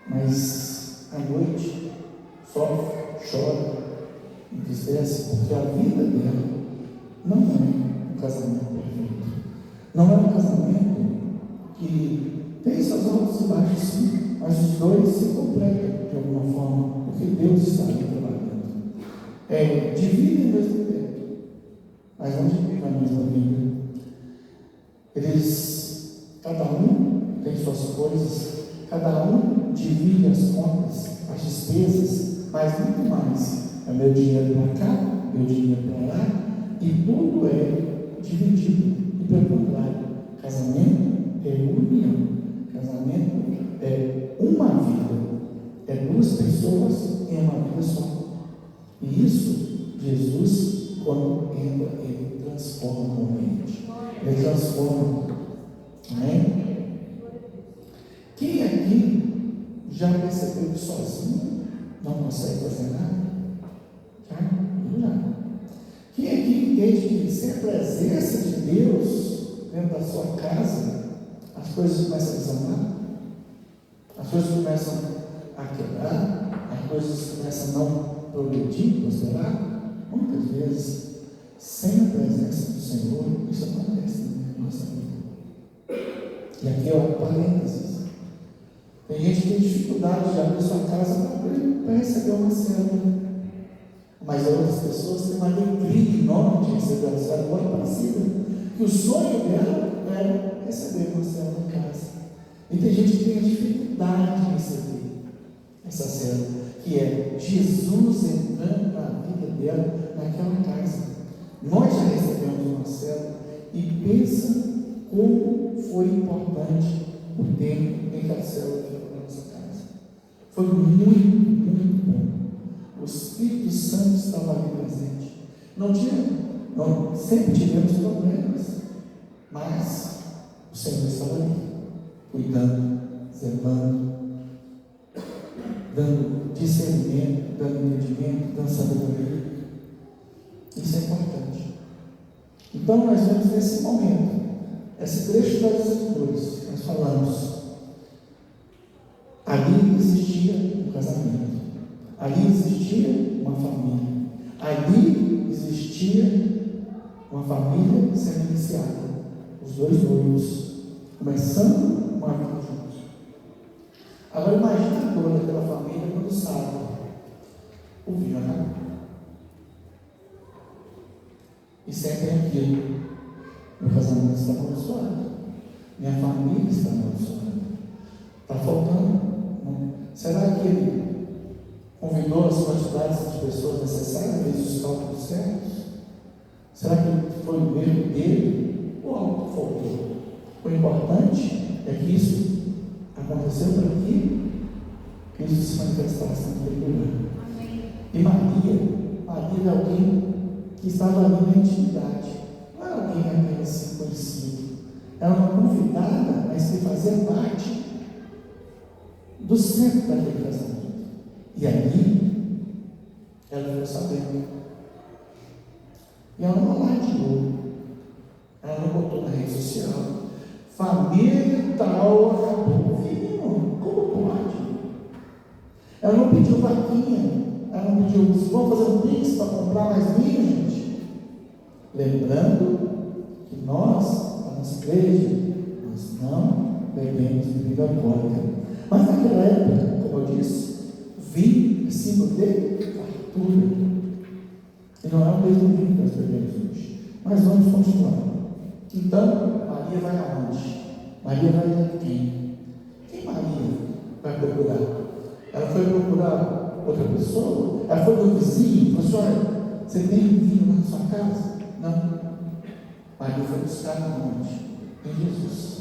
mas à noite sofre, chora, entristece, porque a vida dela não é um casamento perfeito. Não é um casamento que tem seus altos e baixos, sim, mas os dois se completam de alguma forma, porque Deus está ali trabalhando. Dividem o mesmo tempo, mas não dividem a mesma vida. Cada um tem suas coisas, cada um divide as contas, as despesas, mas muito mais. É meu dinheiro para cá, meu dinheiro para lá, e tudo é dividido. E pelo contrário, casamento é união, casamento é uma vida, é duas pessoas em uma vida só. E isso, Jesus, quando entra, ele transforma o ambiente. Ele transforma. Amém? Quem aqui já percebeu que sozinho não consegue fazer nada? Já? Quem aqui entende que sem a presença de Deus dentro da sua casa, as coisas começam a desandar? As coisas começam a quebrar? As coisas começam a não progredir, prosperar? Muitas vezes, sem a presença do Senhor, isso acontece na nossa vida. E aqui é um parênteses. Tem gente que tem dificuldade de abrir sua casa para receber uma célula. Mas outras pessoas têm uma alegria enorme de receber uma célula. Agora parecida que o sonho dela é receber uma célula em casa. E tem gente que tem a dificuldade de receber essa célula, que é Jesus entrando na vida dela, naquela casa. Nós já recebemos uma célula e pensa como foi importante o tempo em que a célula ficou na nossa casa. Foi muito bom. O Espírito Santo estava ali presente. Não sempre tivemos problemas, mas o Senhor estava ali, cuidando, zelando, dando discernimento, dando entendimento, dando sabedoria. Isso é importante. E Então nós vemos nesse momento, esse trecho das Escrituras que nós falamos, ali existia um casamento, ali existia uma família, ali existia uma família sendo iniciada, os dois noivos começando uma vida juntos. Agora imagina a dor daquela família quando sabe o vinho acabou. E sempre aquilo, meu casamento está amaldiçoado, minha família está amaldiçoada, está faltando. Será que ele convidou as quantidades de pessoas necessárias, fez os cálculos certos? Será que foi o erro dele ou algo que faltou? O importante é que isso aconteceu para que Cristo se manifestasse naquele lugar. E Maria era alguém que estava ali na intimidade, não era alguém apenas conhecido, era uma convidada, mas que fazia parte do centro daquele casamento. E ali ela ficou sabendo. E ela não alardeou, ela não botou na rede social, família tal acabou o vinho, como pode? Ela não pediu vaquinha, ela não pediu, vamos fazer um pix para comprar mais vinho, gente. Lembrando que nós, a nossa igreja, nós não bebemos bebida alcoólica. Mas naquela época, como eu disse, vinho é símbolo de fartura. E não é o mesmo vinho que nós bebemos hoje. Mas vamos continuar. Então, Maria vai aonde? Maria vai a quem? Quem Maria vai procurar? Ela foi procurar outra pessoa? Ela foi do vizinho? Falou assim, olha, você tem vinho lá na sua casa? Não. Maria foi buscar aonde? Em Jesus.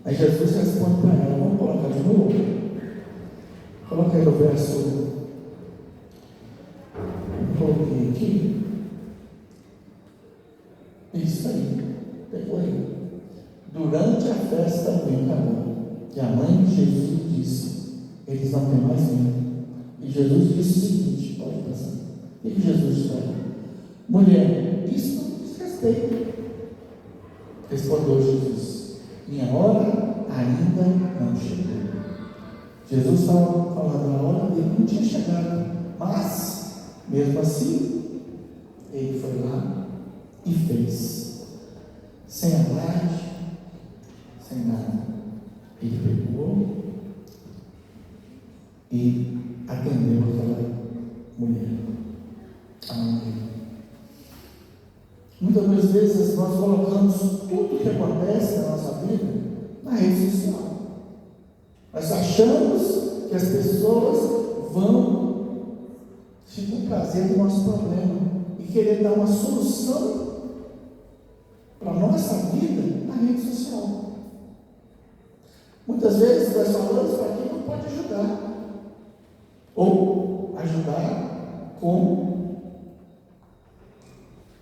Aí Jesus responde para ela, vamos colocar de novo? Coloca aí no verso, coloquei aqui. Isso aí, pegou aí. Durante a festa também acabou. E a mãe de Jesus disse, eles não têm mais vinho. E Jesus disse o seguinte, pode passar. O que Jesus disse para ela? Mulher, isso não diz respeito. Respondeu Jesus, minha hora ainda não chegou. Jesus estava falando, a hora dele não tinha chegado, mas, mesmo assim, ele foi lá e fez, sem alarde, sem nada. Ele pegou e atendeu aquela mulher, a mãe dele. Muitas das vezes nós colocamos tudo que acontece na nossa vida na rede social. Nós achamos que as pessoas vão se comprazer do nosso problema e querer dar uma solução para a nossa vida na rede social. Muitas vezes nós falamos para quem não pode ajudar, ou ajudar com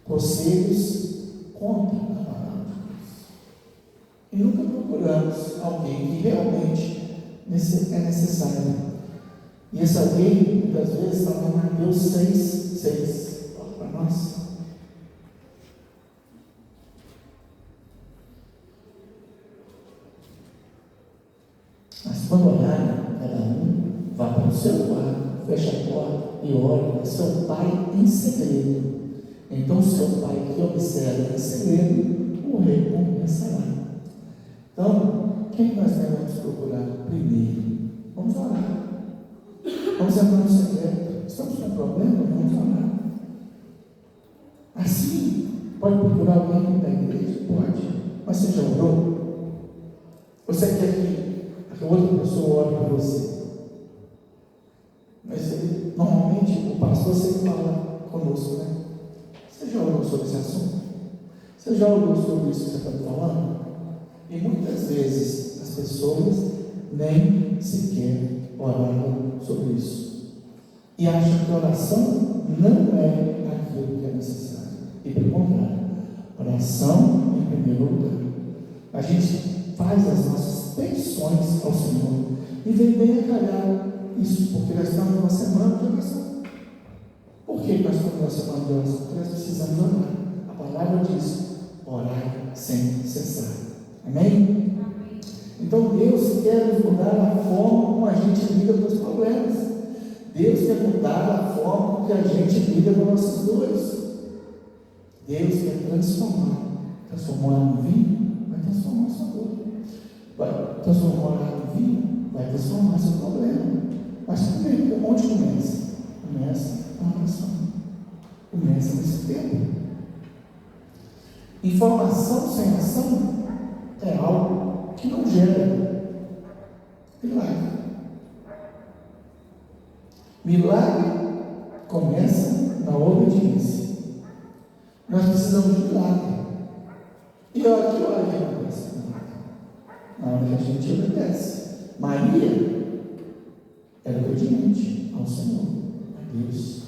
conselhos contra a palavra de Deus. E nunca procuramos alguém que realmente é necessário. E esse alguém, muitas vezes, está em Mateus 6. Olha para nós. Mas quando olharem, cada um vá para o seu quarto, feche a porta e ore a seu pai em segredo. Então, seu pai que observa em segredo, o recompensará. Então, quem nós devemos procurar primeiro? Vamos orar. Vamos entrar no secreto. Estamos com um problema? Vamos orar. Assim, pode procurar alguém da igreja? Pode. Mas você já orou? Você quer que a outra pessoa ore por você? Mas normalmente o pastor sempre fala conosco, né? Você já orou sobre esse assunto? Você já orou sobre isso que você está falando? E muitas vezes as pessoas nem sequer oraram sobre isso. E acham que a oração não é aquilo que é necessário. E pelo contrário, oração em primeiro lugar. A gente faz as nossas petições ao Senhor e vem bem a calhar isso, porque nós estamos numa semana de oração. Por que nós estamos numa semana de oração? Porque nós precisamos orar. A palavra diz: orar sem cessar. Amém? Então Deus quer nos mudar a forma como a gente lida com os problemas. Deus quer mudar a forma como que a gente lida com nossas dores. Deus quer transformar no vinho, vai transformar sua dor. Vai transformar no vinho, vai transformar seu problema. Mas primeiro, onde começa? Começa na oração. Começa nesse tempo. Informação sem ação é algo que não gera milagre. Milagre começa na obediência. Nós precisamos de milagre. E olha que hora que acontece milagre? Na hora que a gente obedece. Maria era obediente ao Senhor, a Deus.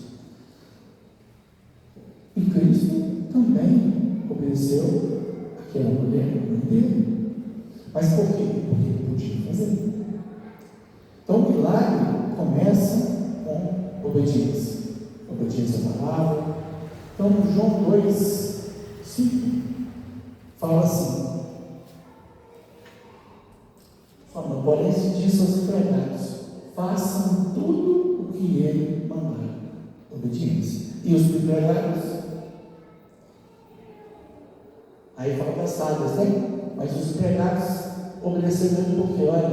E Cristo também obedeceu àquela mulher, mãe dele. Mas por quê? Porque ele podia fazer. Então o milagre começa com obediência. Obediência à palavra. Então João 2:5 fala assim: porém se disse aos empregados: façam tudo o que ele mandar. Obediência. E os empregados, aí fala das sábias, né? Mas os empregados obedeceram ele porque, olha,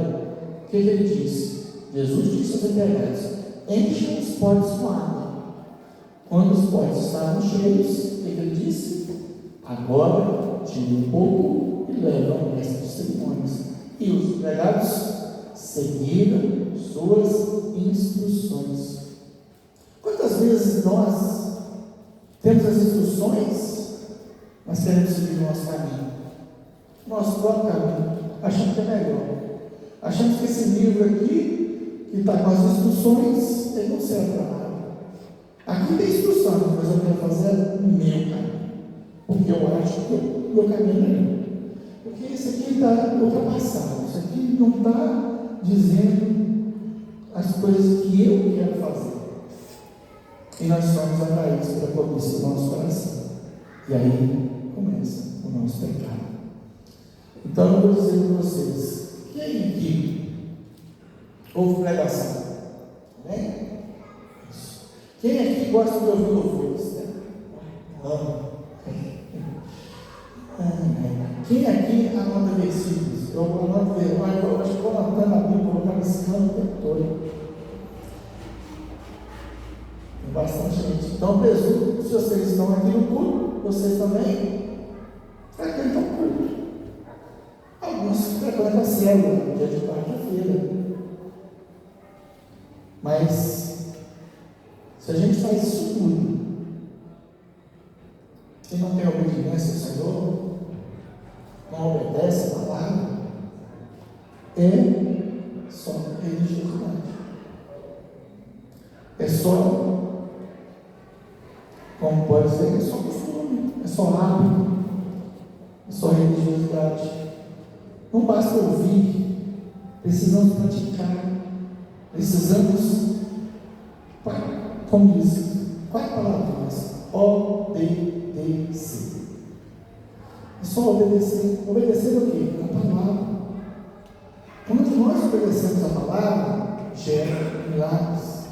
o que ele disse? Jesus disse aos empregados: enchem os potes com água. Quando os potes estavam cheios, o que ele disse? Agora tirem um pouco e levam ao mestre de cerimônias. E os empregados seguiram suas instruções. Quantas vezes nós temos as instruções, mas queremos seguir o nosso caminho, nosso próprio caminho, achando que é melhor, achando que esse livro aqui, que está com as instruções, ele não serve para nada. Aqui tem instrução, mas eu quero fazer o meu caminho, porque eu acho que o meu caminho é melhor. Porque esse aqui está ultrapassado, isso aqui não está dizendo as coisas que eu quero fazer. E nós somos atraídos pela cobiça do nosso coração. E aí começa o nosso pecado. Então eu vou dizer para vocês: quem aqui ouve pregação? Né? Quem aqui gosta de ouvir louvores? Né? Amo. Quem aqui anota versículos? Eu anoto, eu acho que estou anotando a Bíblia, vou estar riscando o tempo todo. Tem bastante gente. Então, presumo, se vocês estão aqui no culto, vocês também frequentam o culto. Alguns frequentam a célula, dia de quarta-feira. Mas, se a gente faz isso tudo e não tem obediência ao Senhor, não obedece a palavra, é só religiosidade. É só, como pode ser, é só costume, é só hábito, é só religiosidade. Não basta ouvir, precisamos praticar, precisamos, como diz, qual é a palavra? Obedecer. É só obedecer. Obedecer o quê? A palavra. Quando nós obedecemos a palavra, gera milagres.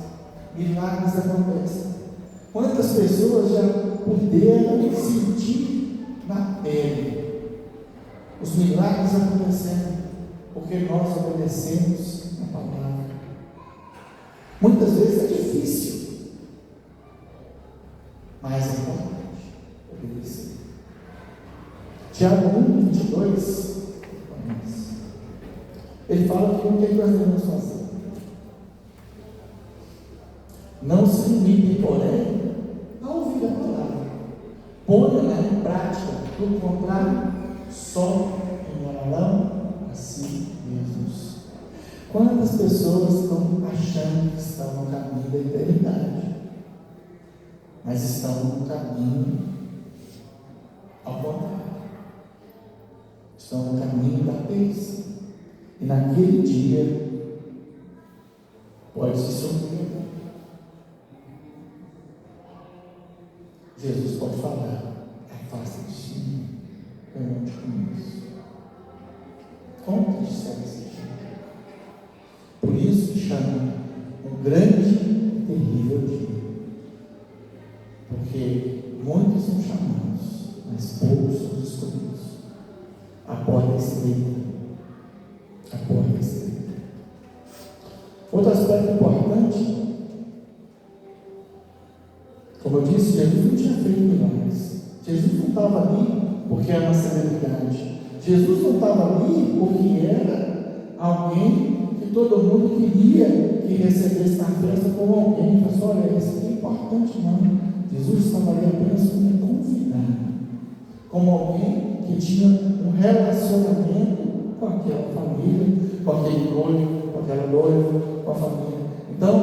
Milagres acontecem. Quantas pessoas já puderam sentir na pele os milagres acontecendo, porque nós obedecemos a palavra. Muitas vezes é difícil, mas é importante obedecer. Tiago 1:22, ele fala que o que nós devemos fazer? Não se limitem, porém, a ouvir a palavra. Ponha-la em prática, do contrário, só ignorarão a si mesmos. Quantas pessoas estão achando que estão no caminho da eternidade, mas estão no caminho ao contrário? Estão no caminho da bênção. E naquele dia pode se surpreender. Jesus pode falar: é fácil. sentir eu não te conheço. Como que será esse dia? Por isso que chama um grande e terrível dia. Porque muitos são chamados, mas poucos são escolhidos. A porta é estreita. A porta é estreita. Outro aspecto importante, como eu disse, Jesus não tinha feito milagres. Jesus não estava ali porque era uma celebridade. Jesus não estava ali porque era alguém que todo mundo queria que recebesse na festa como alguém. Pessoal, olha, isso aqui é importante, não. Jesus estava ali apenas como um convidado, como alguém que tinha um relacionamento com aquela família, com aquele noivo, com aquela noiva, com a família. Então,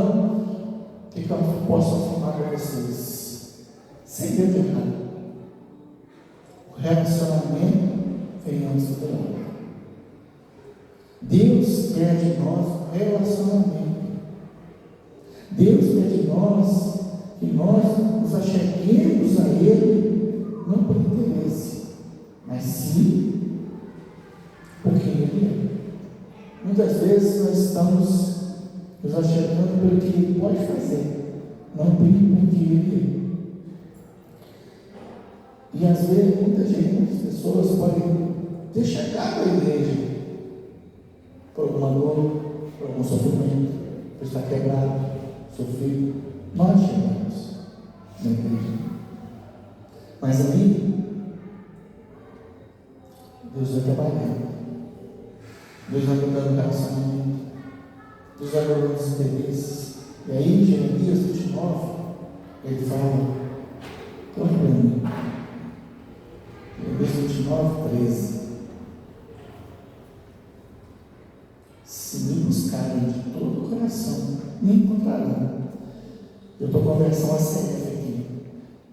o que eu posso afirmar para vocês? Sem medo de errar. O relacionamento vem antes do outro. Deus quer de nós um relacionamento. Deus quer de nós que nós nos acheguemos a Ele, não por interesse, mas sim porque Ele é. Muitas vezes nós estamos nos achegando pelo que Ele pode fazer, não pelo que Ele é. E às vezes muitas pessoas podem ter chegado à igreja por alguma dor, por algum sofrimento, por estar quebrado, sofrido. Nós chegamos na igreja. Mas aí, Deus vai trabalhando. Deus vai mudando o relacionamento. Deus vai mudando os interesses. E aí, em Jeremias 29, ele fala: olha para mim. Jeremias 29, 13. Se me buscarem de todo o coração, me encontrarão. Eu estou com a versão ACF aqui.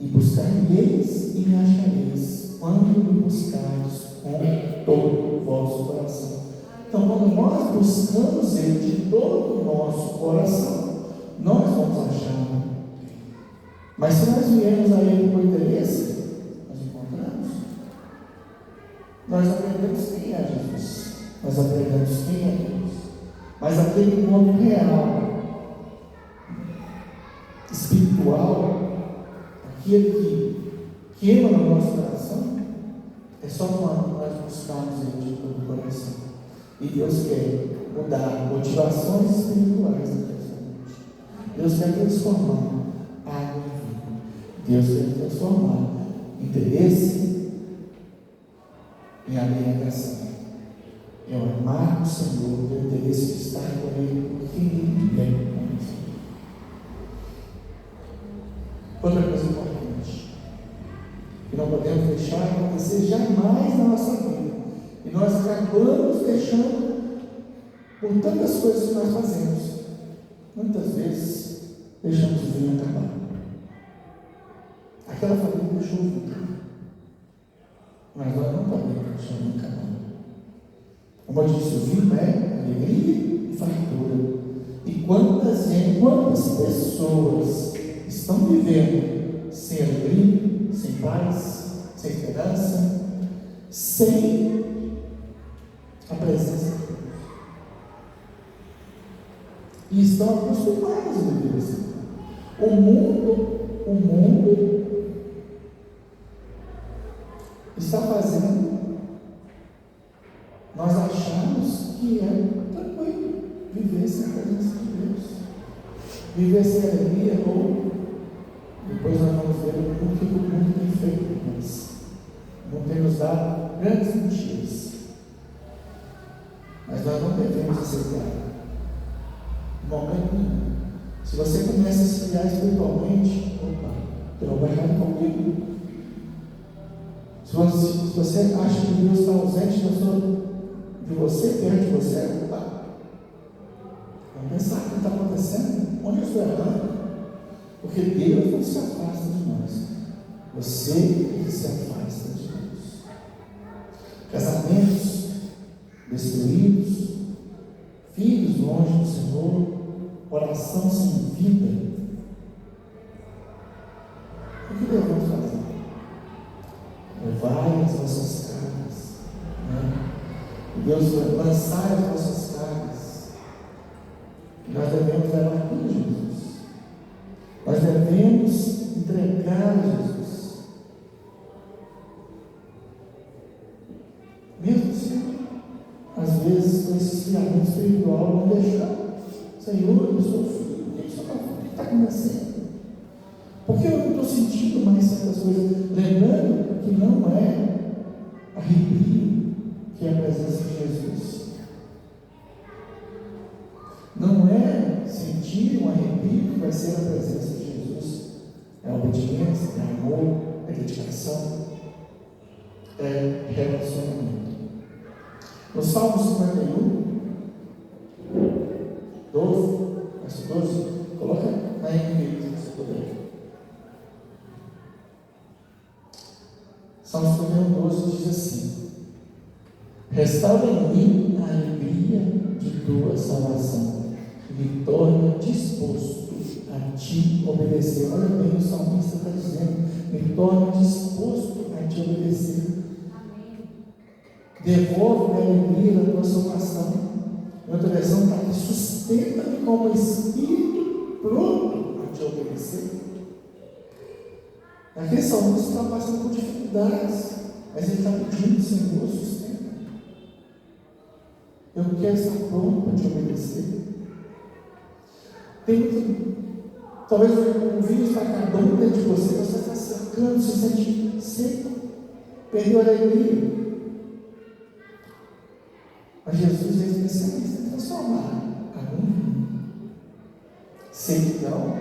E buscareis e me achareis, quando me buscareis com todo o vosso coração. Então, quando nós buscamos Ele de todo o nosso coração, nós vamos achar. Mas se nós viemos a Ele por interesse, nós encontramos. Nós aprendemos quem é Jesus. Nós aprendemos quem é Deus. Mas aquele encontro real, espiritual, aquele que queima no nosso coração, é só quando nós buscamos Ele de todo o coração. E Deus quer mudar motivações espirituais da pessoa. Deus quer transformar água em vinho. Deus quer transformar interesse em abnegação. É o amar o Senhor, o interesse de estar com Ele, porque Ele é. Outra coisa importante, que não podemos deixar acontecer jamais na nossa vida, e nós acabamos deixando por tantas coisas que nós fazemos. Muitas vezes deixamos o vinho acabar. Aquela família deixou o vinho acabar, mas nós não podemos deixar o vinho acabar. Como eu disse, o vinho é alegria e fartura. E quantas pessoas estão vivendo sem alegria, sem paz, sem esperança, sem a presença de Deus. E estão acostumados a viver assim. O mundo está fazendo nós achamos que é tranquilo viver sem a presença de Deus, viver sem alegria, ou depois nós vamos ver o que o mundo tem feito com nós. O mundo tem nos dado grandes mentiras, mas nós não devemos aceitar em momento nenhum. Se você começa a se criar espiritualmente, opa, tem algo errado comigo. Se você acha que Deus está ausente de você, perto de você, opa, vamos pensar o que está acontecendo, onde eu estou errando. Porque Deus não se afasta de nós, você que se afasta de Deus. Casamentos destruídos, filhos longe do Senhor, oração sem vida. O que devemos fazer? Levar vossas cargas. Né? Deus vai lançar as vossas cargas. Nós devemos levar tudo a Jesus. Nós devemos entregar a Jesus. Mesmo assim, às vezes, com esse esfriamento espiritual, não deixar. Senhor, eu sou filho. O que está acontecendo? Por que eu não estou sentindo mais certas coisas? Lembrando que não é arrepio que é a presença de Jesus. Não é sentir um arrepio que vai ser a presença de Jesus. É obediência, é amor, é dedicação, é relacionamento. No Salmo 51, 12, verso 12, coloca na NVI, se você puder. Salmo 51, 12 diz assim: restaura em mim a alegria de tua salvação e me torna disposto a te obedecer. Olha bem, o salmista está dizendo: me torna disposto a te obedecer. Devolve-me a alegria da tua salvação. Em outra versão está aqui: sustenta-me como espírito pronto a te obedecer. Aquele salmista está passando por dificuldades, mas ele está pedindo: Senhor, sustenta. Eu quero estar pronto para te obedecer. Talvez o vírus está acabando dentro de você, você está secando, se sente seco, perdeu a alegria. Mas Jesus é especialista em transformar a vinho, secão,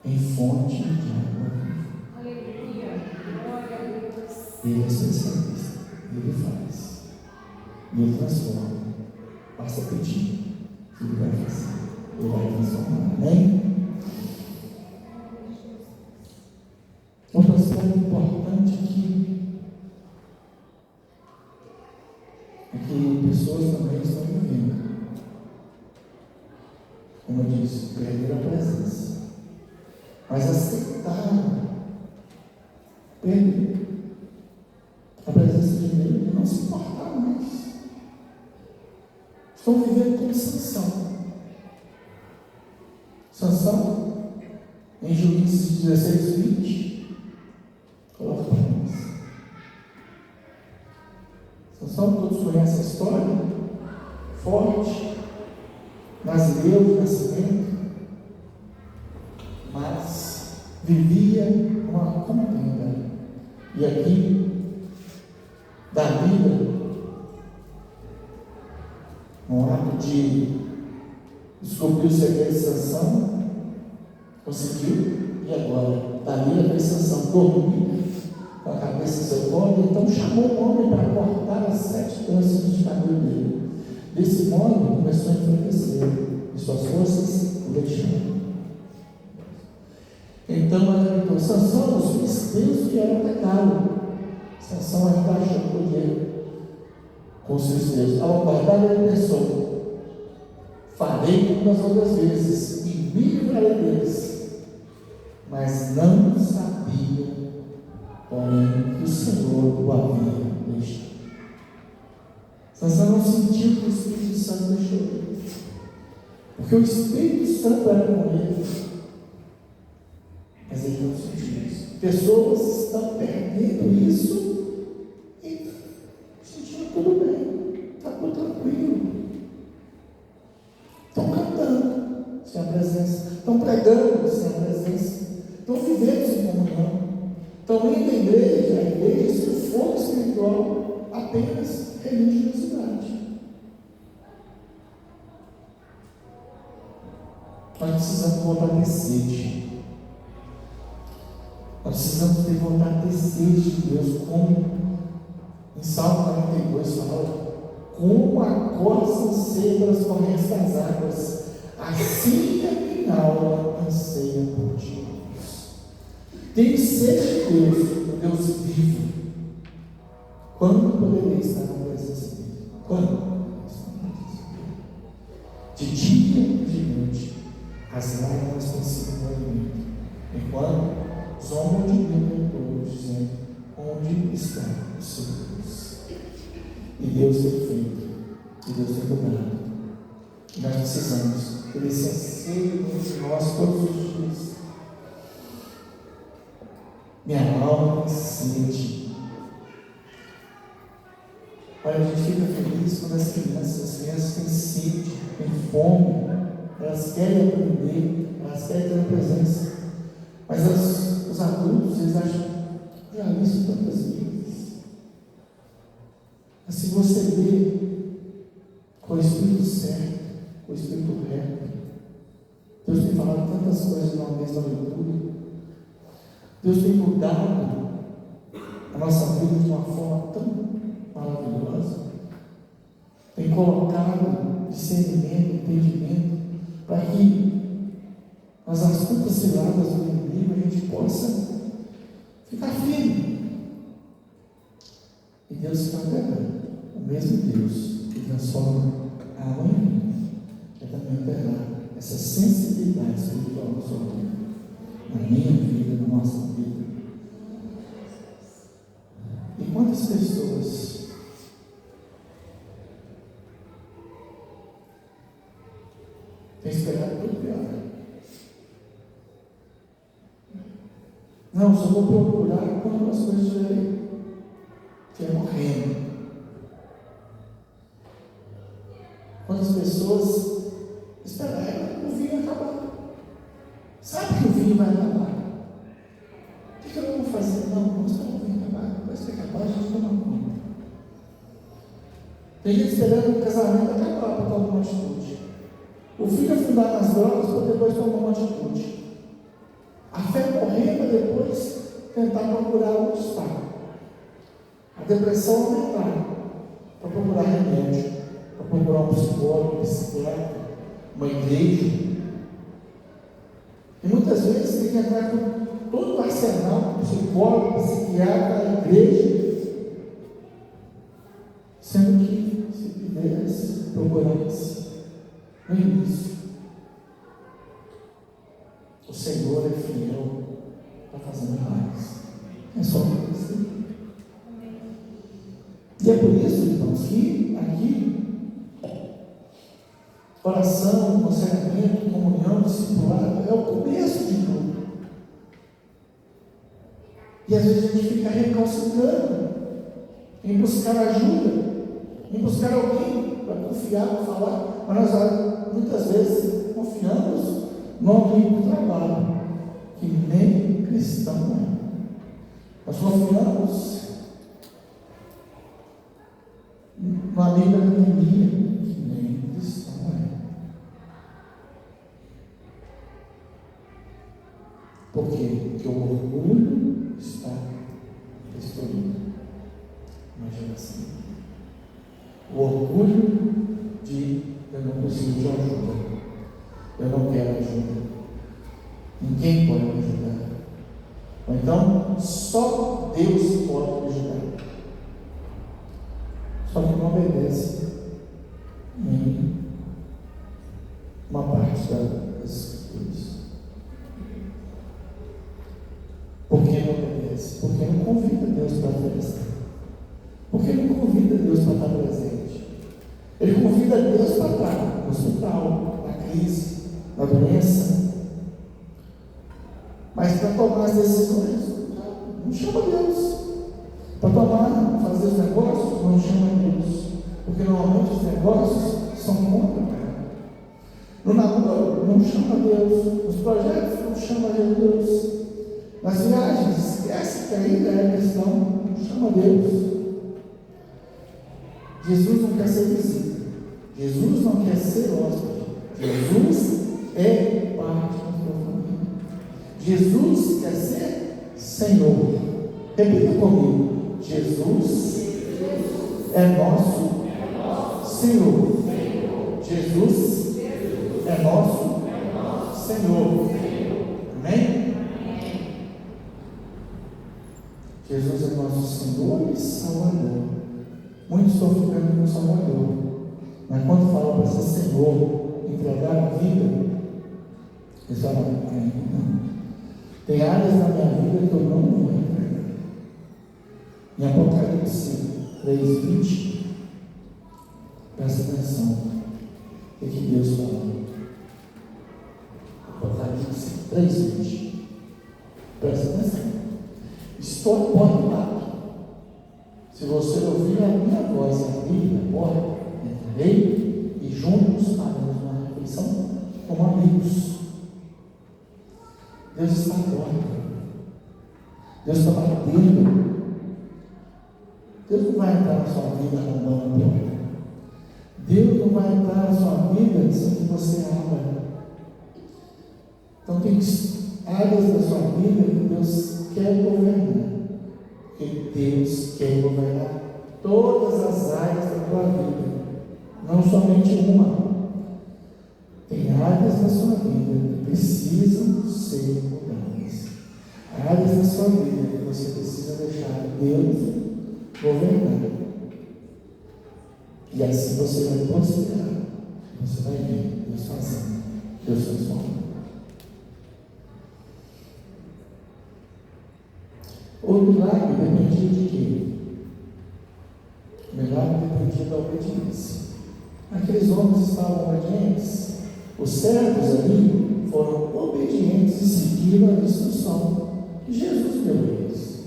em fonte de água viva. Aleluia. Glória a Deus. Ele é especialista, ele faz, e ele transforma. Basta pedir, que ele vai fazer, ele vai transformar. Amém? Outro aspecto importante aqui é que pessoas também estão vivendo, como eu disse, perderam a presença, mas aceitaram perder a presença de Deus e não se importaram mais. Estão vivendo como Sansão. Sansão, em Juízes 16, 20, coloca para nós. Sansão, todos conhecem a história, forte, brasileiro de nascimento, mas vivia uma contenda. E aqui, Dalila, no ato de descobrir o segredo de Sansão, conseguiu, e agora? Dalila fez Sansão dormir com a cabeça do seu colo, então chamou o homem para cortar as 7 tranças de cabelo dele. Desse modo, começou a enfraquecer, e suas forças o deixaram. Então ela gritou: Sansão, os filisteus vieram atacá-lo. Sansão ainda achou que podia com os filisteus. Ao acordar, ele pensou: farei como nas outras vezes, e me livrarei deles. Mas não sabia, porém, que o Senhor o havia deixado. Sansão não sentiu que o Espírito Santo deixou ele, porque o Espírito Santo era com ele, mas ele não sentiu isso. Pessoas estão perdendo isso e sentindo tudo bem, está tudo tranquilo. Estão cantando sem a presença, estão pregando sem a presença, estão vivendo sem comunhão, estão indo à igreja, a igreja sem fogo espiritual, apenas religiosidade. Nós precisamos voltar a ter sede. Nós precisamos voltar a ter sede de Deus, como em Salmo 42 fala: como a corça anseia pelas correntes das águas, assim a minha alma anseia por ti. Tenho sede de Deus, do Deus vivo. Quando poderei estar na presença dele? Quando? De dia e de noite, as lágrimas têm sido um alimento, enquanto zombam de mim todos, dizendo: onde está o seu Deus. E Deus tem feito, e Deus tem cuidado. E nós precisamos que Ele se anseie entre nós todos os dias. Minha alma tem sede. Olha, a gente fica feliz quando as crianças têm sede, têm fome, elas querem aprender, elas querem ter a presença. Mas os adultos, eles acham, já vi isso tantas vezes. Mas se você ler com o Espírito certo, com o Espírito reto, Deus tem falado tantas coisas numa mesma leitura. Deus tem mudado a nossa vida de uma forma tão maravilhosa. Tem colocado discernimento, entendimento, para que nas astutas ciladas do inimigo a gente possa ficar firme. E Deus está operando. O mesmo Deus que transforma a água em vinho, é também operar essa sensibilidade espiritual na sua vida, na minha vida, na nossa vida. E quantas pessoas têm esperado tudo pior? Não, só vou procurar quando as coisas estiverem morrendo. Quantas pessoas esperaram o vinho acabar? Sabe que o vinho vai acabar? O que eu vou fazer? Não, vamos esperar o vinho acabar. Depois que acabar, a gente toma conta. Tem gente esperando o casamento acabar para tomar uma atitude. O filho afundar nas drogas para depois tomar uma atitude. A fé morrer para depois tentar procurar onde está. A depressão aumentar para procurar remédio, para procurar um psicólogo, um psiquiatra, uma igreja. E muitas vezes tem que entrar com todo o arsenal, psicólogo, psiquiatra, igreja, sendo que se pudesse, procurasse no início. O Senhor é fiel para fazer milagres. É só acontecer. E é por isso, irmãos, que aqui oração, aconselhamento, comunhão, discipulado é o começo de tudo. E às vezes a gente fica recalcitrando em buscar ajuda, em buscar alguém para confiar, para falar. Mas nós muitas vezes confiamos no amigo do trabalho, que nem cristão é. Nós confiamos no amigo da academia, que nem cristão é. Por quê? Porque o orgulho está destruído na geração. O orgulho de eu não preciso de ajuda. Eu não quero ajuda. Ninguém pode me ajudar. Ou então, só Deus pode me ajudar. Só que não obedece em uma parte das Escrituras. Por que não obedece? Porque não convida Deus para oferecer. Porque não convida Deus para estar presente. Ele convida Deus para estar no hospital, na crise, na doença. Mas para tomar as decisões, não chama Deus. Para fazer os negócios, não chama Deus. Porque normalmente os negócios são contra o cara. No namoro, não chama Deus. Nos projetos, não chama Deus. Nas viagens, esquece que ainda é questão, não chama Deus. Jesus não quer ser visível. Jesus não quer ser hóspede. Jesus é parte da sua família. Jesus quer ser Senhor. Repita comigo. Jesus é nosso Senhor. Jesus é nosso Senhor. Amém? Jesus é nosso Senhor e Salvador. Muitos estão ficando com o Salvador. Mas quando fala para ser Senhor, entregar a vida, eles falam, não. Tem áreas da minha vida que eu não vou entregar. Em Apocalipse 3:20, presta atenção. O que Deus fala? Apocalipse 3:20. Presta atenção. Estou à porta e bato. Se você ouvir a minha voz e abrir a porta, entrarei e juntos faremos uma refeição como amigos. Deus está à porta. Deus está batendo. Deus não vai entrar na sua vida arrombando a porta. Deus não vai entrar na sua vida sem que você abra. Então tem áreas da sua vida que Deus quer governar. Porque Deus quer governar todas as áreas da tua vida, não somente uma. Tem áreas da sua vida que precisam ser mudadas. Áreas da sua vida que você precisa deixar Deus governar. E assim você vai prosperar. Você vai ver Deus fazendo, Deus transformando. O milagre dependia de quê? O milagre dependia da obediência. Aqueles homens estavam obedientes. Os servos ali foram obedientes e seguiram a instrução que Jesus deu a eles.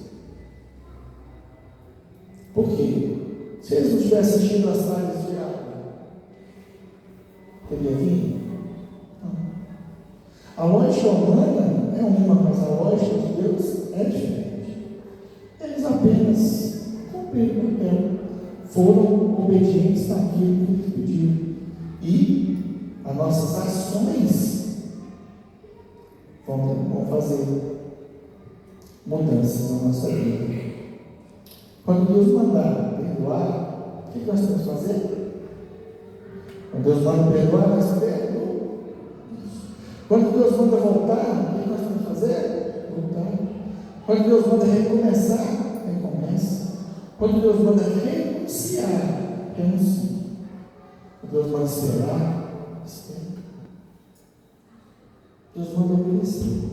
Por quê? Se eles não tivessem enchido as talhas de água, teria vindo? Não. A lógica humana é uma, mas a lógica de Deus é diferente. Eles apenas cumpriram o papel, foram obedientes naquilo que Ele pediu. E as nossas ações vão fazer mudanças na nossa vida. Quando Deus mandar perdoar, o que nós temos que fazer? Quando Deus manda perdoar, nós perdoamos. Quando Deus manda voltar, o que nós temos que fazer? Voltar. Quando Deus manda recomeçar, recomeça. Quando Deus manda renunciar, renuncia. Quando Deus manda esperar, espera. Deus manda obedecer.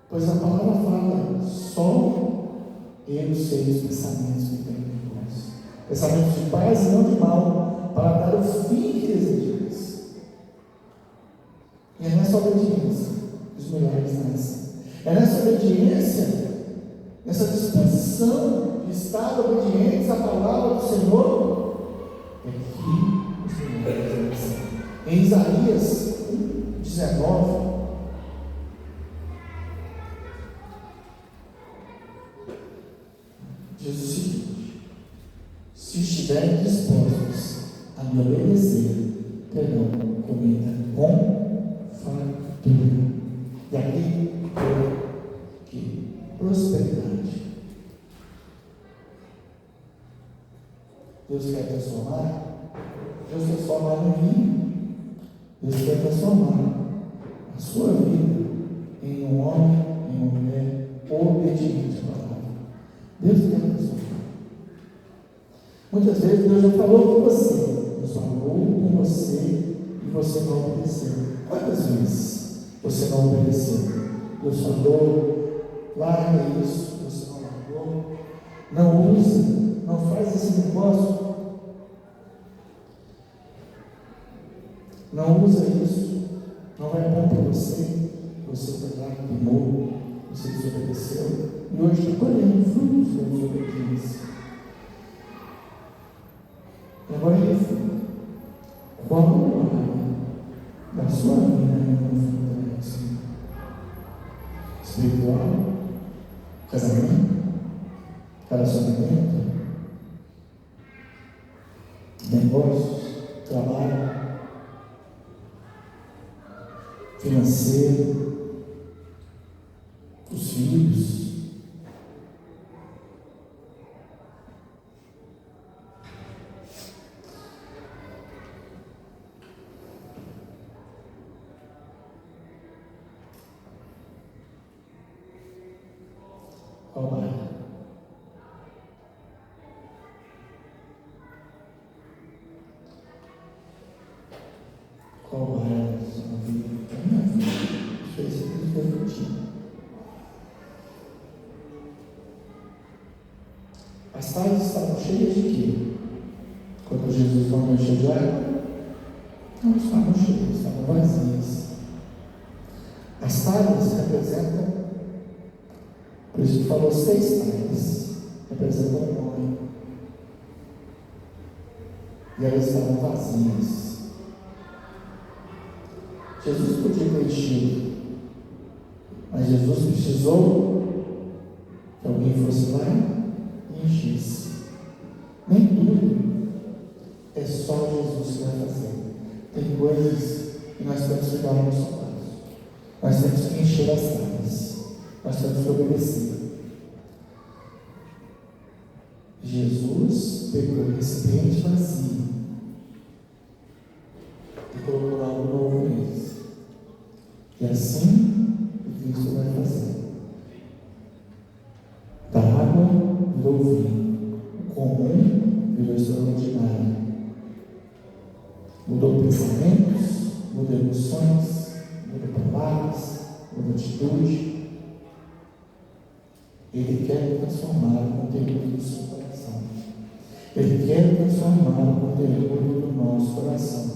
Pois a palavra fala, só Ele sei os pensamentos que tem em nós. Pensamentos de paz e não de mal, para dar o fim que desejamos. E é nessa obediência que os milagres nascem. É nessa obediência, nessa disposição de estar obedientes à palavra do Senhor, é que os milagres nascem. Em Isaías 19, diz o seguinte: se estiverem dispostos a me obedecer, terão comida com fartura. E aqui, que prosperidade. Deus quer transformar? Deus quer transformar em mim. Deus quer transformar a sua vida em um homem, em uma mulher obediente à palavra. Deus quer transformar. Muitas vezes Deus já falou com você. Deus falou com você e você não obedeceu. Quantas vezes você não obedeceu? Deus falou, larga isso, você não largou. Não usa, não faz esse negócio. Não usa isso, não vai bom para você. Você foi lá, queimou, você desobedeceu. E hoje está colhendo frutos da desobediência. E agora reflita: qual área da sua vida é uma fruta espiritual? Casamento? Relacionamento? Negócios? Trabalho? Financeiro? Os filhos? Qual área? Qual área da sua vida? Da minha vida? As talhas estavam cheias de quê? Quando Jesus não encheu de água, não estavam cheias, estavam vazias. As talhas representam, por isso que falou 6 talhas, representam o homem. E elas estavam vazias. Jesus podia ter enchido, mas Jesus precisou que alguém fosse lá e enchesse. Nem tudo é só Jesus que vai fazer. Tem coisas que nós temos que dar o nosso passo. Nós temos que encher as talhas. Nós temos que obedecer. Jesus pegou o recipiente vazio e colocou algo novo neles. E assim o Cristo vai fazer. Da água virou vinho, o comum virou extraordinário. Mudou pensamentos, mudou emoções, mudou palavras, mudou atitude. Ele quer transformar o conteúdo do seu coração. Ele quer transformar o conteúdo do nosso coração.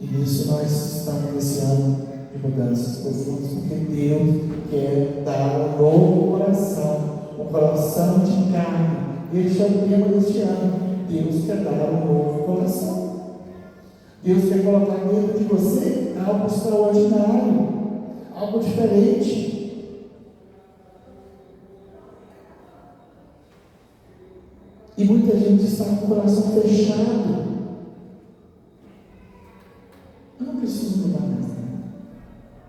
E nisso nós estamos nesse ano de mudanças profundas, porque Deus quer dar um novo coração, um coração de carne. Este é o tema deste ano. Deus quer dar um novo coração. Deus quer colocar dentro de você algo extraordinário, algo diferente. E muita gente está com o coração fechado. Eu não preciso mudar mais nada.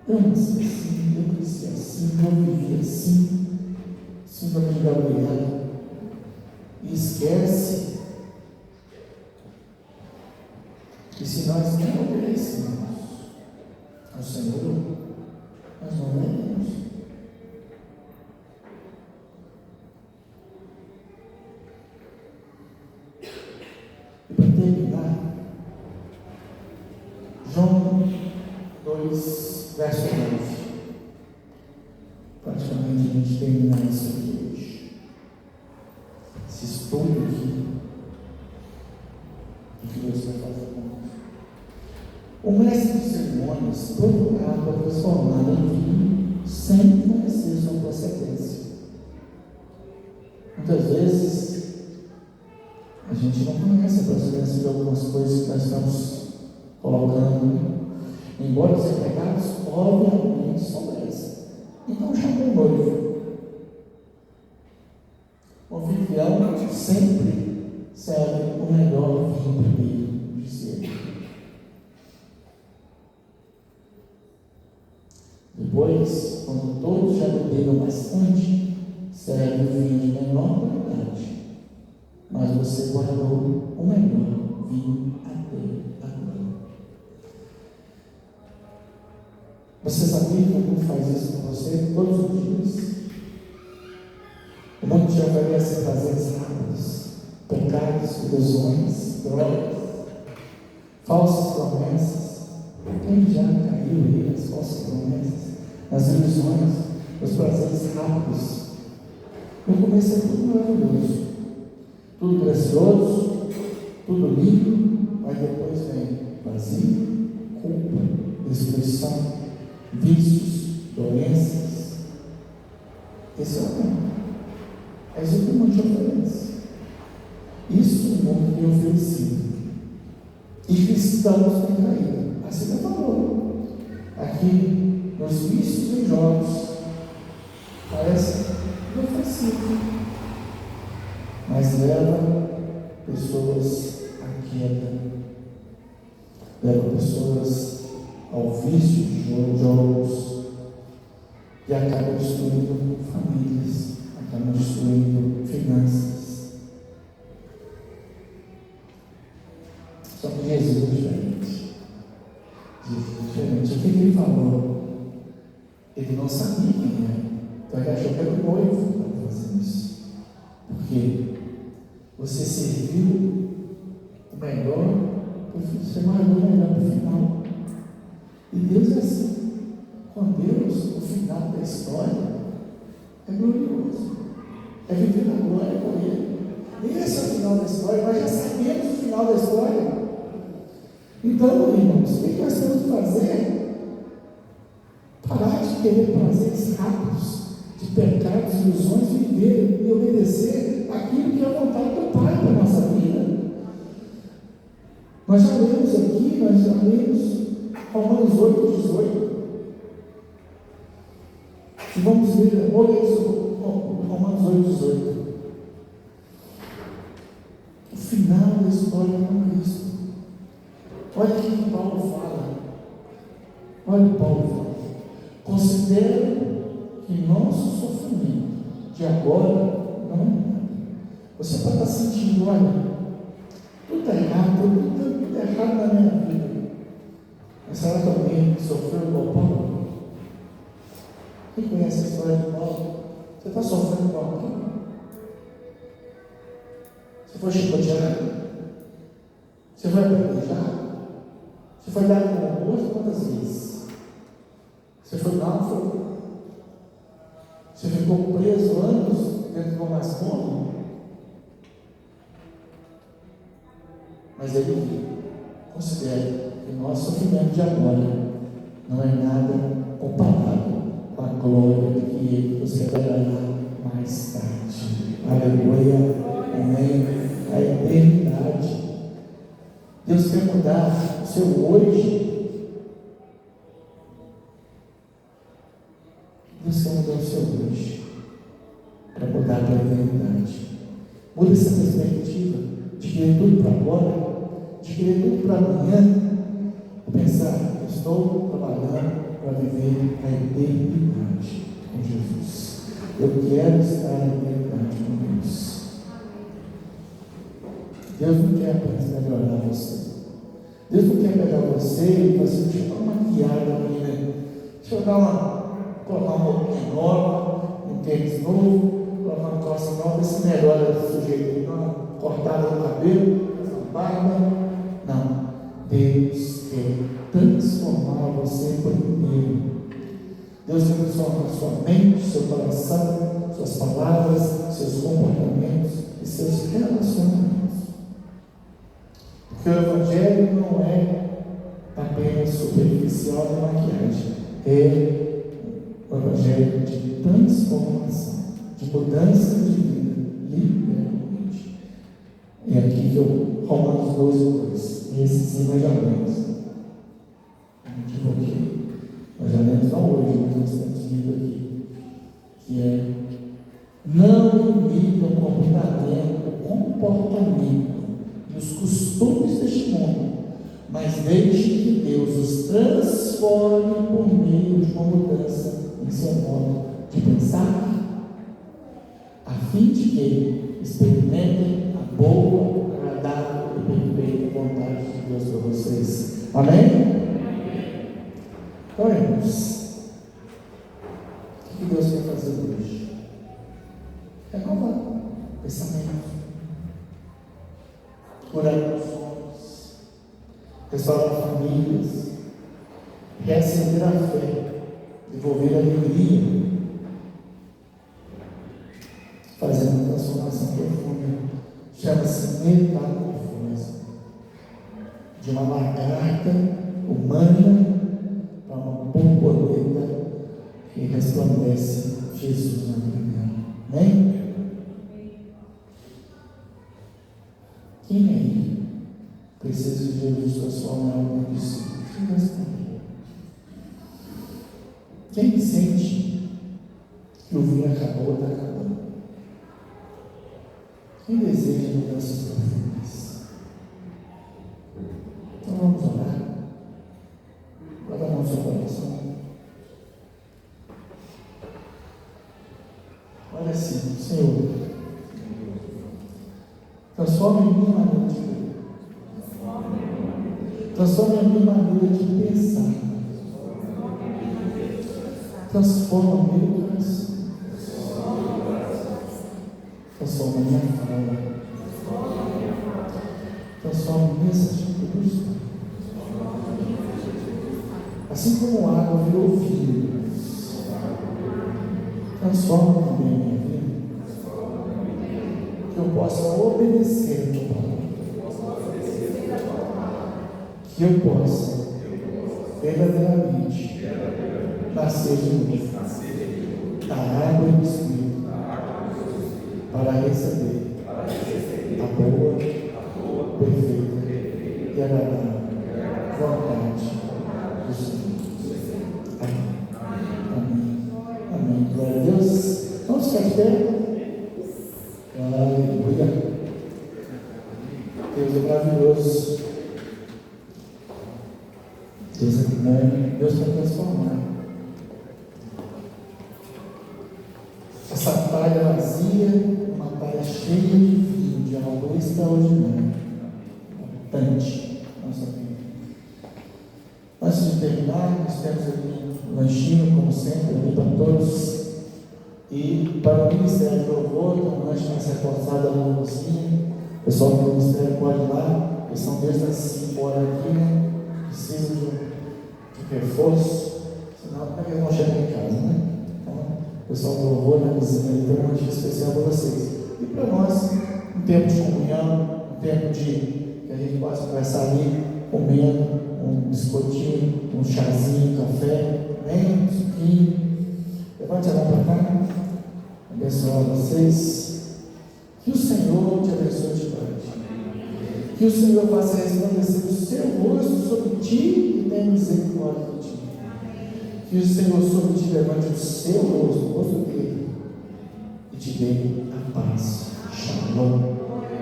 Eu nasci assim, eu cresci assim, eu vivi assim. Síndrome de Gabriel. E esquece que se nós não obedecemos ao Senhor, nós não veremos. E para terminar, João 2, verso 9. Praticamente a gente termina isso aqui hoje. Esse estudo aqui, o que Deus vai fazer com nós. O mestre de cerimônias procurava transformar em vinho sem conhecer sua procedência. Muitas vezes a gente não conhece a procedência de algumas coisas que nós estamos colocando. Embora sejam pecados, obviamente são elas. Então chamou o noivo. O anfitrião sempre serve o melhor vinho primeiro, disse ele. Depois, quando todos já beberam bastante, serve o vinho de menor qualidade. Mas você guardou o melhor vinho até agora. Você sabia que o mundo faz isso com você todos os dias? O mundo te oferece prazeres rápidos, pecados, ilusões, drogas, falsas promessas. Quem já caiu aí nas falsas promessas, nas ilusões, nos prazeres rápidos? No começo é tudo maravilhoso, tudo gracioso, tudo lindo, mas depois vem vazio, culpa, destruição, vícios, doenças. Esse é o mundo. É isso que o mundo te oferece. Isso o mundo tem oferecido. E cristãos têm caído. Assim eu falou. Aqui, nos vícios e jogos, parece inofensivo, mas leva pessoas à queda, leva pessoas ao vício de jogos e acaba destruindo famílias, acaba destruindo finanças. Só que Jesus é diferente. Jesus é diferente. O que ele falou? Ele não sabia quem era. Então ele achou que era o noivo que estava fazendo isso. Porque você serviu o melhor, você guardou o melhor para o final. E Deus é assim. Com Deus, o final da história é glorioso. É viver na glória com Ele. final da história. Então, irmãos, o que nós temos que fazer? Parar de querer prazeres rápidos, de pecados, ilusões, viver e obedecer aquilo que é a vontade do Pai para a nossa vida. Nós já lemos aqui, Romanos 8, 18. E vamos ler, vou ler isso, Romanos 8, 18. O final da história com Cristo. Olha o que Paulo fala. Olha o Paulo fala. Considero que nosso sofrimento de agora não é nada. Você pode estar sentindo, olha, tudo está errado, tudo está errado na minha vida. Mas será que alguém sofreu igual Paulo? Quem conhece a história de Paulo? Você está sofrendo igual Paulo? Você foi chicoteado? Você foi apedrejado? Você foi dado com almoço quantas vezes? Você foi náufrago? Você ficou preso anos dentro de uma masmorra? Mas ele considera que o nosso sofrimento de agora não é nada comparado com a glória que ele nos revelará mais tarde. Aleluia. Amém. A eternidade. Deus quer mudar o seu hoje. Deus quer mudar o seu hoje para mudar a eternidade. Muda essa perspectiva de querer tudo para agora, de querer tudo para amanhã, e pensar, eu estou trabalhando para viver a eternidade com Jesus. Eu quero estar na eternidade com Deus. Deus não quer apenas melhorar você. Deus não quer pegar você e fazer, deixa eu dar uma maquiada aqui, né? Deixa eu colocar uma roupinha nova, um tênis novo, colocar uma calça nova, esse melhora do sujeito, dar uma cortada no cabelo, uma barba. Não. Deus quer transformar você por inteiro. Deus quer transformar sua mente, seu coração, suas palavras, seus comportamentos e seus relacionamentos. Porque o Evangelho não é apenas superficial de maquiagem, é o Evangelho de transformação, de mudança de vida, literalmente. É aqui que eu, Romanos 12, 2, esse sim nós já lemos. Não me equivoquei. Nós já lemos não hoje, mas nós temos lido aqui. Que é: não imitem o comportamento e os costumes deste mundo, mas deixe que Deus os transforme por meio de uma mudança em seu modo de pensar, a fim de que experimentem a boa, agradável e perfeita vontade de Deus para vocês. Amém? Então, irmãos, o que Deus quer fazer hoje? Renovar o pensamento, curar os sonhos, restaurar famílias, reacender a fé, devolver a alegria, fazer uma transformação profunda. Chama-se metamorfose, de uma lagarta humana para uma borboleta que resplandece Jesus na vida dela. Amém? Quem aí precisa de Jesus transformar algo de si? Quem sente que o vinho acabou, está acabando? Quem deseja mudanças profundas? Então vamos orar. Bota a mão no seu coração. Olha assim, Senhor, transforma em mim a maneira de ver. Transforma em mim a maneira de pensar. Transforma o meu coração. Transforma a minha fala. Transforma minhas atitudes. Assim como a água virou vinho. Transforma também a minha vida. Que eu possa obedecer a tua palavra. que eu possa verdadeiramente nascer de novo da água e do Espírito para receber a boa, perfeita e agradável vontade do Senhor. Amém. Amém. Glória a Deus. Vamos ficar de pé. Aleluia. Deus é maravilhoso. Deus é bom. Deus quer transformar essa talha vazia, uma talha cheia de vinho, de algo extraordinário, abundante na nossa vida. Antes de terminar, nós temos aqui um lanchinho, como sempre, ali para todos. E para o Ministério de Louvor, tem um lanche mais reforçado ali no cozinho. O pessoal do Ministério pode ir lá, eles são desde as 5 horas aqui, né? Precisam de reforço, senão como é que eles vão chegar em casa, né? Então, o pessoal do Louvor na cozinha ali tem um lanche especial para vocês. E para nós, um tempo de comunhão, um tempo de que a gente possa conversar ali, comendo um biscoitinho, um chazinho, um café, um suquinho. Levante a mão para cá, abençoar vocês. Que o Senhor te abençoe de parte. Que o Senhor faça resplandecer o seu rosto sobre ti e tenha misericórdia de ti. Que o Senhor sobre ti levante o seu rosto, o rosto dele, e te dê a paz. Shalom.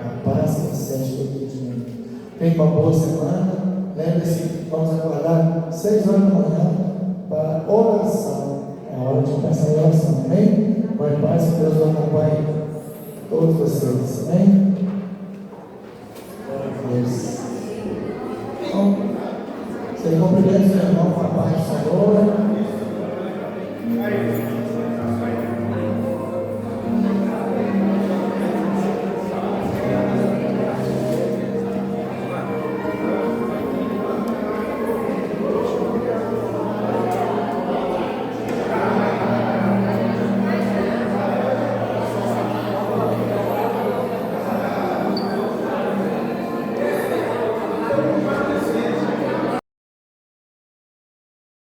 A paz que excede todo entendimento. Tenha uma boa semana. Lembre-se, vamos acordar 6 horas da manhã para oração. É hora de começar a oração, amém? Vai em paz, que Deus acompanhe todos vocês, amém? Glória a Deus. Então, você cumprimenta o seu irmão com a paz do Senhor.